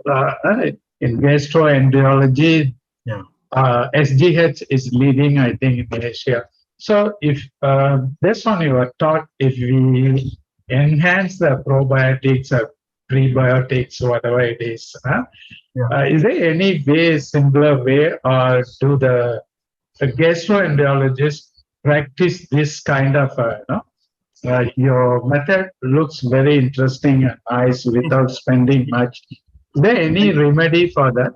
in gastroenterology. Yeah. SGH is leading, I think, in Asia. So if based on your thought, if we enhance the probiotics or prebiotics, whatever it is, is there any way, similar way, or do the gastroenterologist practice this kind of, your method looks very interesting and nice without spending much. Is there any remedy for that?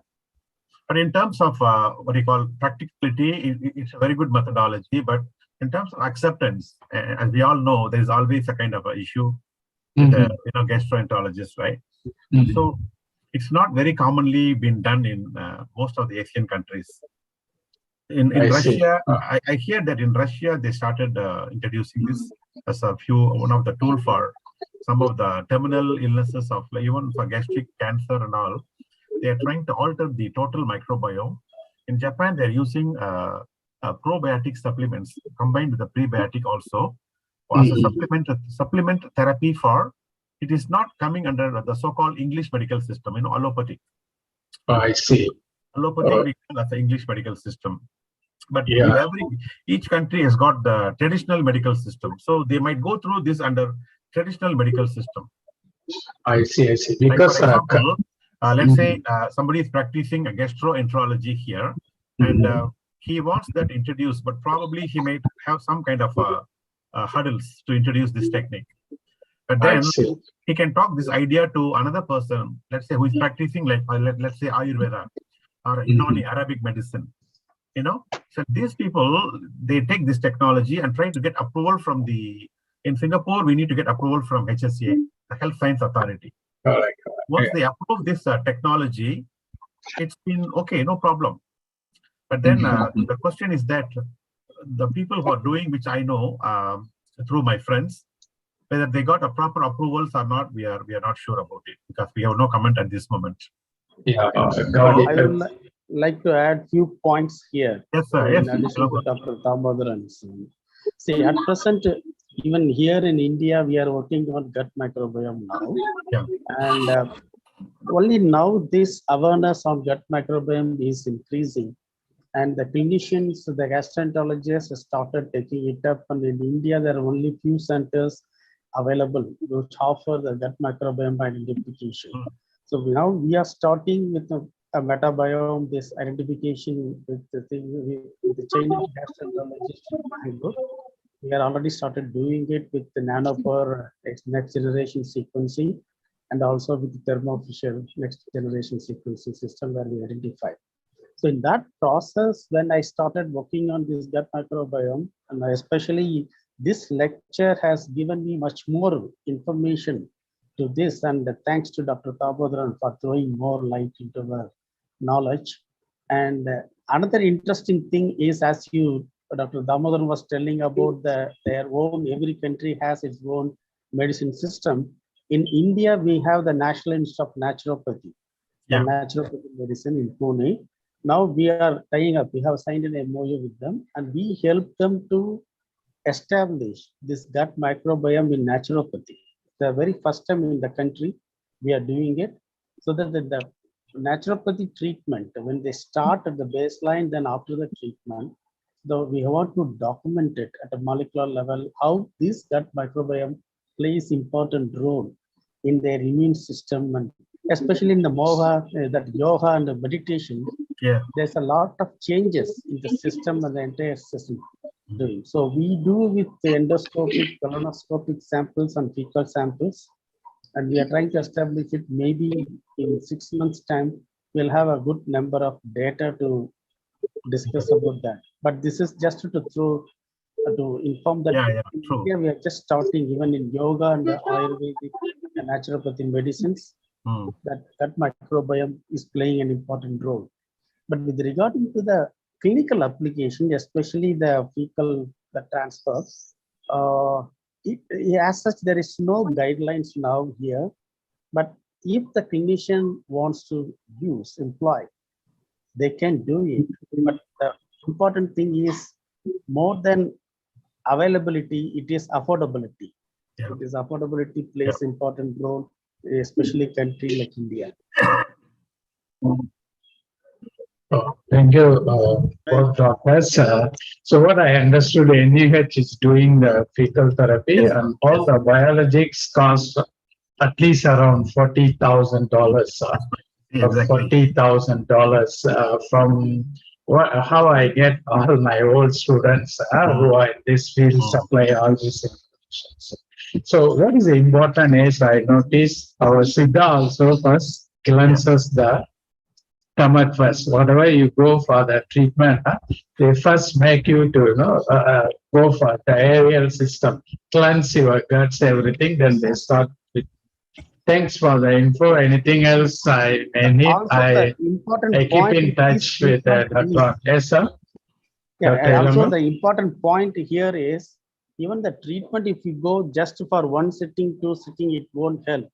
But in terms of what you call practicality, it's a very good methodology. But in terms of acceptance, as we all know, there's always a kind of an issue with gastroenterologists, right? So it's not very commonly been done in most of the Asian countries. In Russia, I hear that in Russia they started introducing this as one of the tool for some of the terminal illnesses of even for gastric cancer and all. They are trying to alter the total microbiome. In Japan, they're using probiotic supplements combined with the prebiotic also as a supplement therapy for. It is not coming under the so-called English medical system, allopathic. I see. Allopathic as the English medical system. But each country has got the traditional medical system. So they might go through this under traditional medical system. I see. Because, like for example, let's say somebody is practicing a gastroenterology here, and he wants that introduced, but probably he might have some kind of hurdles to introduce this technique. But then he can talk this idea to another person, let's say, who is practicing, like let's say Ayurveda or Unani, Arabic medicine. So these people, they take this technology and try to get approval from in Singapore, we need to get approval from HSA, the Health Science Authority. Once they approve this technology, it's been okay, no problem. But then the question is that the people who are doing, which I know through my friends, whether they got a proper approvals or not, we are not sure about it because we have no comment at this moment. I would like to add few points here. Yes, sir. In addition to Dr. Damodaran. See, at present, even here in India, we are working on gut microbiome now. Yeah. And only now this awareness on gut microbiome is increasing. And the clinicians, the gastroenterologists started taking it up. And in India, there are only few centers available which offer the gut microbiome identification. So now we are starting with a metabiome, this identification with the thing with the Chinese gastroenterologist in Bangalore. We are already started doing it with the Nanopore next generation sequencing and also with the Thermo Fisher next generation sequencing system where we identify. So in that process, when I started working on this gut microbiome, and especially this lecture has given me much more information to this, and thanks to Dr. Damodaran for throwing more light into the knowledge. And another interesting thing is, as Dr. Damodaran was telling about their own, every country has its own medicine system. In India, we have the National Institute of Naturopathy, the naturopathic medicine in Pune. Now we are tying up, we have signed an MOU with them, and we help them to establish this gut microbiome in naturopathy. The very first time in the country we are doing it, so that the naturopathy treatment, when they start at the baseline, then after the treatment, though we want to document it at a molecular level, how this gut microbiome plays important role in their immune system, and especially in the moha, that yoga and the meditation, there's a lot of changes in the system and the entire system doing. So we do with the endoscopic, colonoscopic samples and fecal samples, and we are trying to establish it. Maybe in 6 months' time, we'll have a good number of data to discuss about that. But this is just to inform that here we are just starting, even in yoga and the Ayurvedic and naturopathy medicines, that microbiome is playing an important role. But with regard to the clinical application, especially the fecal transfer, as such, there is no guidelines now here. But if the clinician wants to employ, they can do it. But the important thing is, more than availability, it is affordability. It is affordability plays important role, especially country like India. Thank you, both doctors. So what I understood, NUH is doing the fecal therapy, and all the biologics cost at least around $40,000. $40,000 from how I get all my old students who are in this field supply all these information. So what is important is, I noticed our Siddha also first cleanses the stomach first. Whatever you go for the treatment, they first make you to go for the aerial system, cleanse your guts, everything. Then they start with. Thanks for the info. Anything else I may need? I keep in touch with Dr. Yes, sir. Yeah, also the important point here is, even the treatment, if you go just for 1 sitting, 2 sitting, it won't help.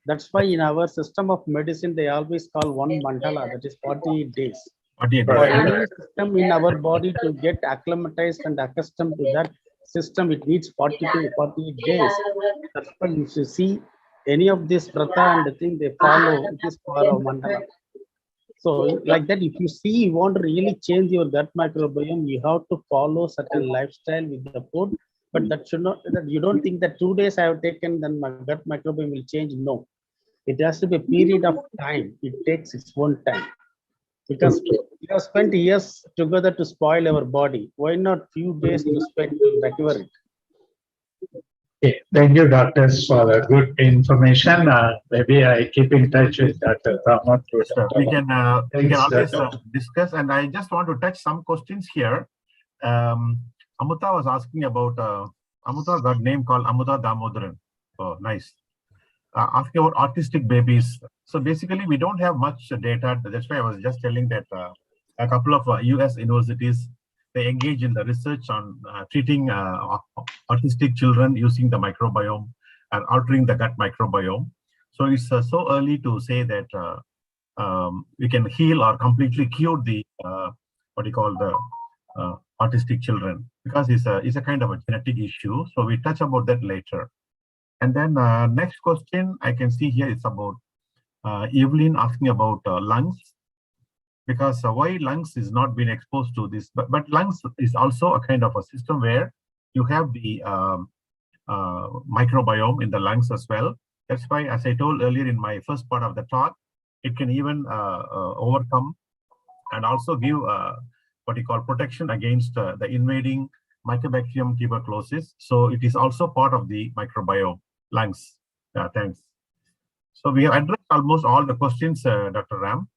That's why in our system of medicine, they always call 1 mandala, that is 48 days. For any system in our body to get acclimatized and accustomed to that system, it needs 40 to 48 days. That's why you should see any of this vrata and the thing they follow, it is for a mandala. So like that, if you see you want to really change your gut microbiome, you have to follow certain lifestyle with the food. But that should not, that you don't think that 2 days I have taken, then my gut microbiome will change. No, it has to be a period of time. It takes its own time. Because we have spent years together to spoil our body. Why not few days to spend to recover it? Okay. Thank you, doctors, for the good information. Maybe I keep in touch with Dr. Rama. We can always discuss, and I just want to touch some questions here. Amruta was asking about, Amruta got a name called Amruta Damodaran. Oh, nice. Asking about autistic babies. So basically, we don't have much data. That's why I was just telling that a couple of US universities, they engage in the research on treating autistic children using the microbiome and altering the gut microbiome. So it's so early to say that we can heal or completely cure the what you call the autistic children, because it's a kind of a genetic issue. So we touch about that later. And then next question I can see here is about Evelyn asking about lungs. Because why lungs is not been exposed to this, but lungs is also a kind of a system where you have the microbiome in the lungs as well. That's why, as I told earlier in my first part of the talk, it can even overcome and also give what you call protection against the invading Mycobacterium tuberculosis. So it is also part of the microbiome, lungs. Thanks. So we have addressed almost all the questions, Dr. Ram.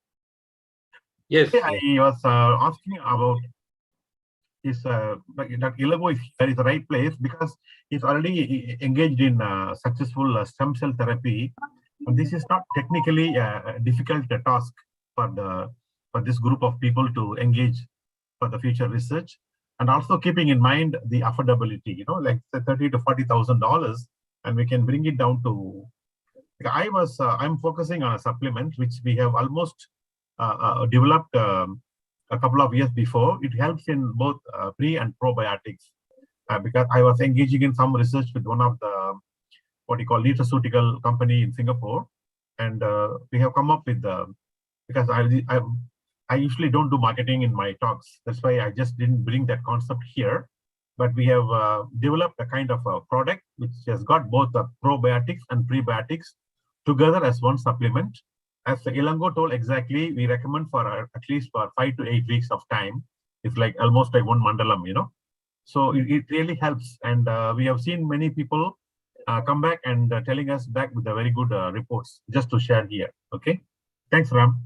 Yes. I was asking about is Dr. Ilago is the right place, because he's already engaged in successful stem cell therapy. And this is not technically a difficult task for this group of people to engage for the future research, and also keeping in mind the affordability, like $30,000 to $40,000, and we can bring it down to. I'm focusing on a supplement which we have almost developed a couple of years before. It helps in both pre and probiotics. because I was engaging in some research with one of the, what you call, nutraceutical company in Singapore. And we have come up with because I usually don't do marketing in my talks. That's why I just didn't bring that concept here. But we have developed a kind of a product which has got both the probiotics and prebiotics together as one supplement. As Ilango told exactly, we recommend for at least for 5 to 8 weeks of time. It's like almost like one mandalam, you know. So it really helps. And we have seen many people come back and telling us back with the very good reports, just to share here. Okay. Thanks, Ram.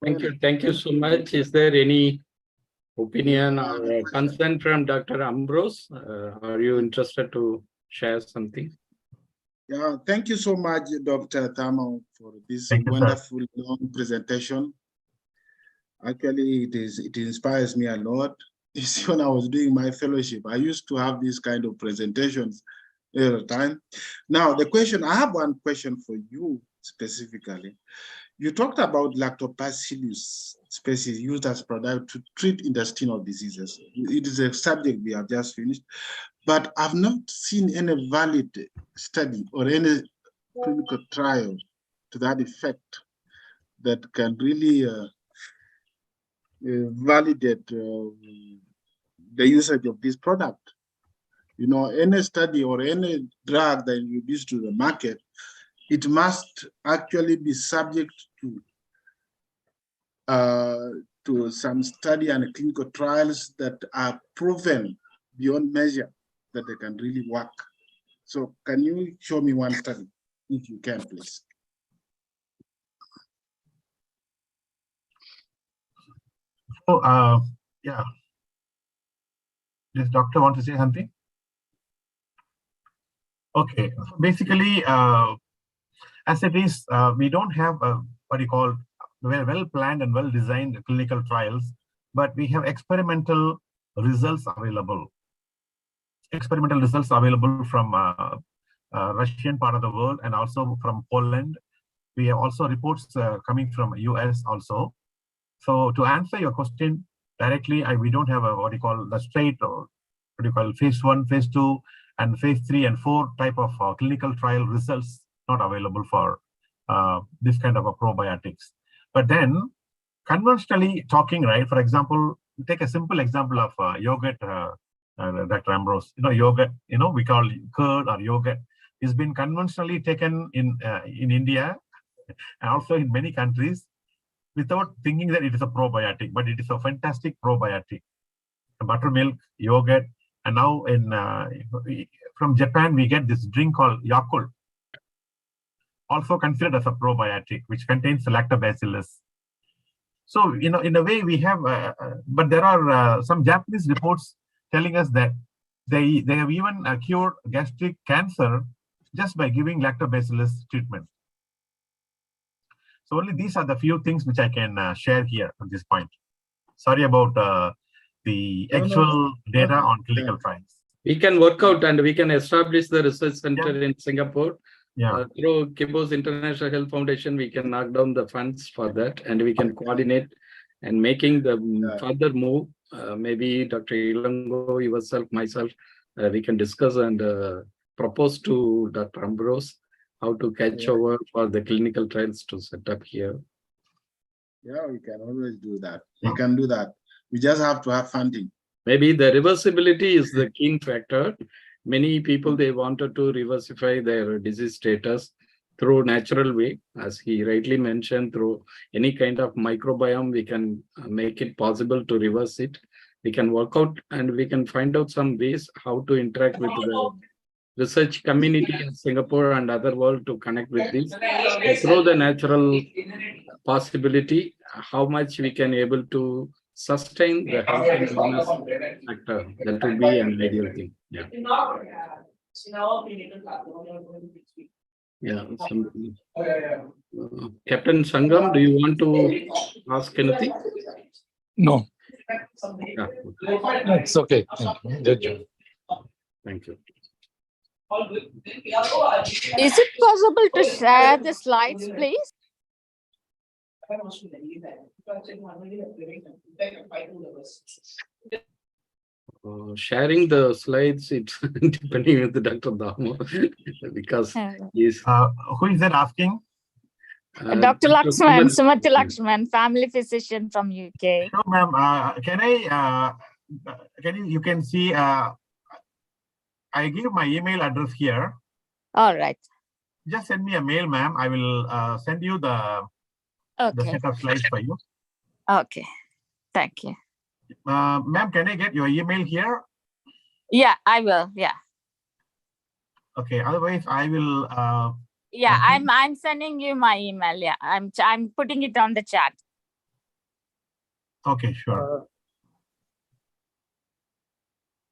Thank you. Thank you so much. Is there any opinion or concern from Dr. Ambrose? Are you interested to share something? Yeah, thank you so much, Dr. Tamo, for this Thank you, wonderful long presentation. Actually, it inspires me a lot. You see, when I was doing my fellowship, I used to have these kind of presentations every time. Now, I have one question for you specifically. You talked about Lactobacillus species used as product to treat intestinal diseases. It is a subject we have just finished, but I've not seen any valid study or any clinical trial to that effect that can really validate the usage of this product. You know, any study or any drug that you introduce to the market, it must actually be subject to some study and clinical trials that are proven beyond measure that they can really work. So can you show me one study, if you can, please? So, yeah. Does doctor want to say something? Okay, basically, as it is, we don't have what you call well-planned and well-designed clinical trials, but we have experimental results available. Experimental results available from Russian part of the world and also from Poland. We have also reports coming from US also. So to answer your question directly, we don't have what you call the straight or what you call phase 1, phase 2, and phase 3 and 4 type of clinical trial results not available for this kind of a probiotics. But then conventionally talking, right, for example, take a simple example of yogurt, Dr. Ambrose, yogurt, we call curd or yogurt, has been conventionally taken in India and also in many countries without thinking that it is a probiotic, but it is a fantastic probiotic. Buttermilk, yogurt, and now from Japan, we get this drink called Yakult, also considered as a probiotic, which contains lactobacillus. So, in a way we have, but there are some Japanese reports telling us that they have even cured gastric cancer just by giving lactobacillus treatment. So only these are the few things which I can share here at this point. Sorry about the actual data on clinical trials. We can work out and we can establish the research center in Singapore. Yeah. Through Kibos International Health Foundation, we can knock down the funds for that and we can coordinate and making the further move. Maybe Dr. Ilango, yourself, myself, we can discuss and propose to Dr. Ambrose how to catch over for the clinical trials to set up here. Yeah, we can always do that. We can do that. We just have to have funding. Maybe the reversibility is the key factor. Many people, they wanted to reversify their disease status through natural way. As he rightly mentioned, through any kind of microbiome, we can make it possible to reverse it. We can work out and we can find out some ways how to interact with the research community in Singapore and other world to connect with this. Through the natural possibility, how much we can able to sustain the health and wellness factor. That will be an ideal thing. Yeah. Yeah. Captain Sangam, do you want to ask anything? No. Yeah. It's okay. Thank you. Thank you. Is it possible to share the slides, please? sharing the slides, it's depending with Dr. Damo because he's who is that asking? Dr. Lakshman, Sumati Lakshman, family physician from UK. Sure, ma'am. You can see, I give my email address here. All right. Just send me a mail, ma'am. I will send you the set of slides for you. Okay. Thank you. Ma'am, can I get your email here? Yeah, I will. Yeah. Okay. Otherwise, I will. Yeah, I'm sending you my email. Yeah, I'm putting it on the chat. Okay, sure.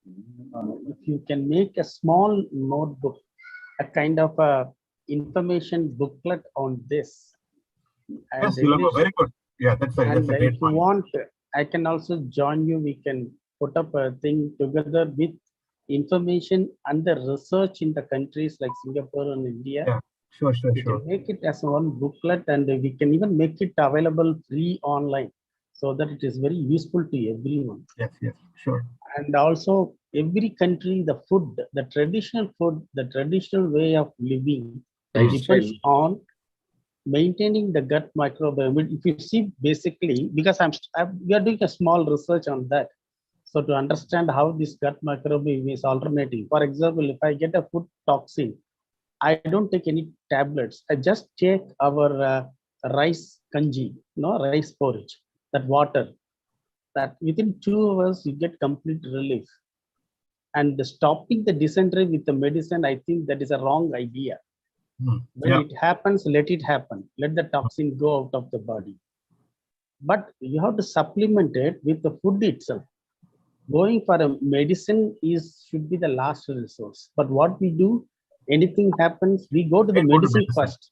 If you can make a small notebook, a kind of a information booklet on this. Yes, very good. Yeah, that's a great if you point. want, I can also join you. We can put up a thing together with information and the research in the countries like Singapore and India. Yeah, sure. We can make it as one booklet, and we can even make it available free online so that it is very useful to everyone. Yes, sure. And also every country, the food, the traditional food, the traditional way of living depends on maintaining the gut microbiome. If you see, basically, because we are doing a small research on that. So to understand how this gut microbiome is alternating. For example, if I get a food toxin, I don't take any tablets. I just take our rice kanji, rice porridge, that water. That within 2 hours you get complete relief. And stopping the dysentery with the medicine, I think that is a wrong idea. When it happens, let it happen. Let the toxin go out of the body. But you have to supplement it with the food itself. Going for a medicine should be the last resource. But what we do, anything happens, we go to the medicine first.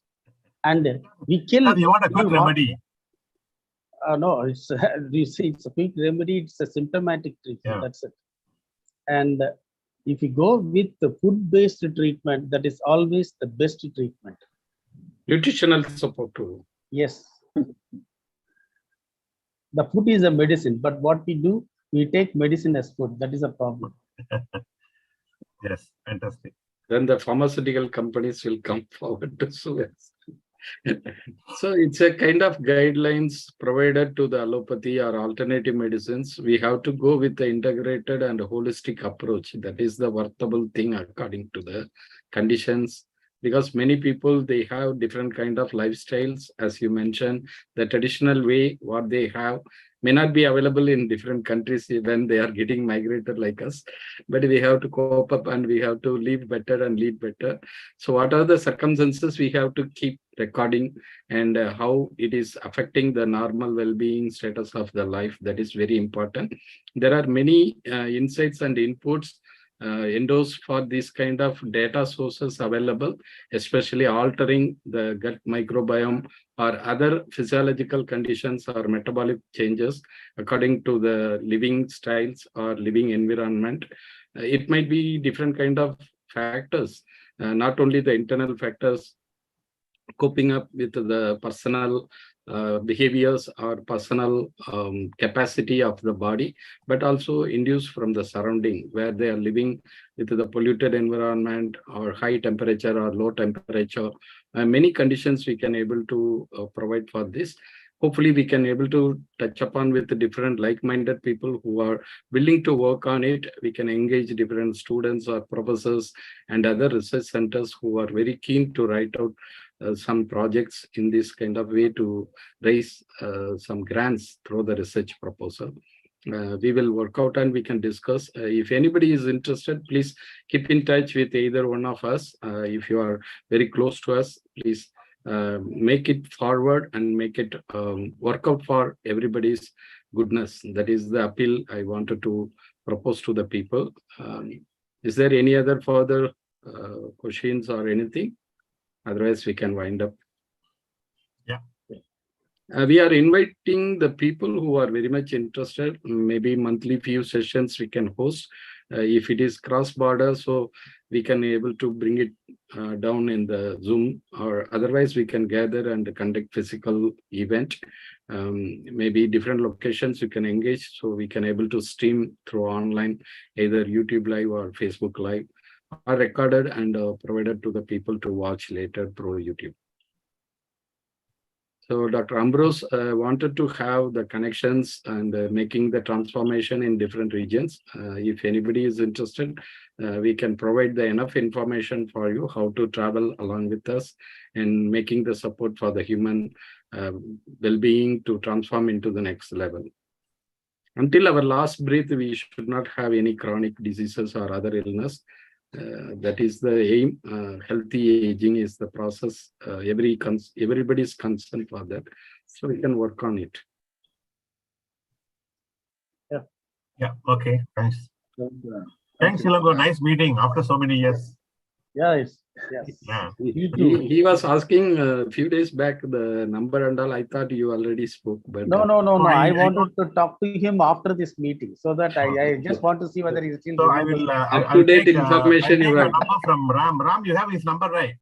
And we kill. You want a quick remedy? No, it's you see, it's a quick remedy. It's a symptomatic treatment. That's it. And if you go with the food-based treatment, that is always the best treatment. Nutritional support too. Yes. The food is a medicine, but what we do, we take medicine as food. That is a problem. Yes, fantastic. Then the pharmaceutical companies will come forward to sue us. So it's a kind of guidelines provided to the allopathy or alternative medicines. We have to go with the integrated and holistic approach. That is the workable thing according to the conditions. Because many people, they have different kind of lifestyles. As you mentioned, the traditional way, what they have may not be available in different countries when they are getting migrated like us. But we have to cope up and we have to live better and lead better. So what are the circumstances we have to keep recording and how it is affecting the normal well-being status of the life? That is very important. There are many insights and inputs endorsed for this kind of data sources available, especially altering the gut microbiome or other physiological conditions or metabolic changes according to the living styles or living environment. It might be different kind of factors, not only the internal factors coping up with the personal behaviors or personal capacity of the body, but also induced from the surrounding where they are living with the polluted environment or high temperature or low temperature. Many conditions we can able to provide for this. Hopefully we can able to touch upon with the different like-minded people who are willing to work on it. We can engage different students or professors and other research centers who are very keen to write out some projects in this kind of way to raise some grants through the research proposal. We will work out and we can discuss. If anybody is interested, please keep in touch with either one of us. If you are very close to us, please make it forward and make it work out for everybody's goodness. That is the appeal I wanted to propose to the people. Is there any other further questions or anything? Otherwise, we can wind up. Yeah. We are inviting the people who are very much interested. Maybe monthly few sessions we can host. If it is cross-border, so we can able to bring it down in the Zoom, or otherwise we can gather and conduct physical event. maybe different locations you can engage, so we can able to stream through online, either YouTube Live or Facebook Live, are recorded and provided to the people to watch later through YouTube. So Dr. Ambrose wanted to have the connections and making the transformation in different regions. If anybody is interested, we can provide the enough information for you how to travel along with us and making the support for the human well-being to transform into the next level. Until our last breath, we should not have any chronic diseases or other illness. That is the aim. Healthy aging is the process. Everybody is concerned for that, so we can work on it. Yeah. Okay. Thanks. Thanks, Ilango. Nice meeting after so many years. Yes. Yeah. He was asking a few days back the number and all. I thought you already spoke, but No. I wanted to talk to him after this meeting, so that I just want to see whether he's still. So I will up-to-date information. I'll take your number from Ram. Ram, you have his number, right?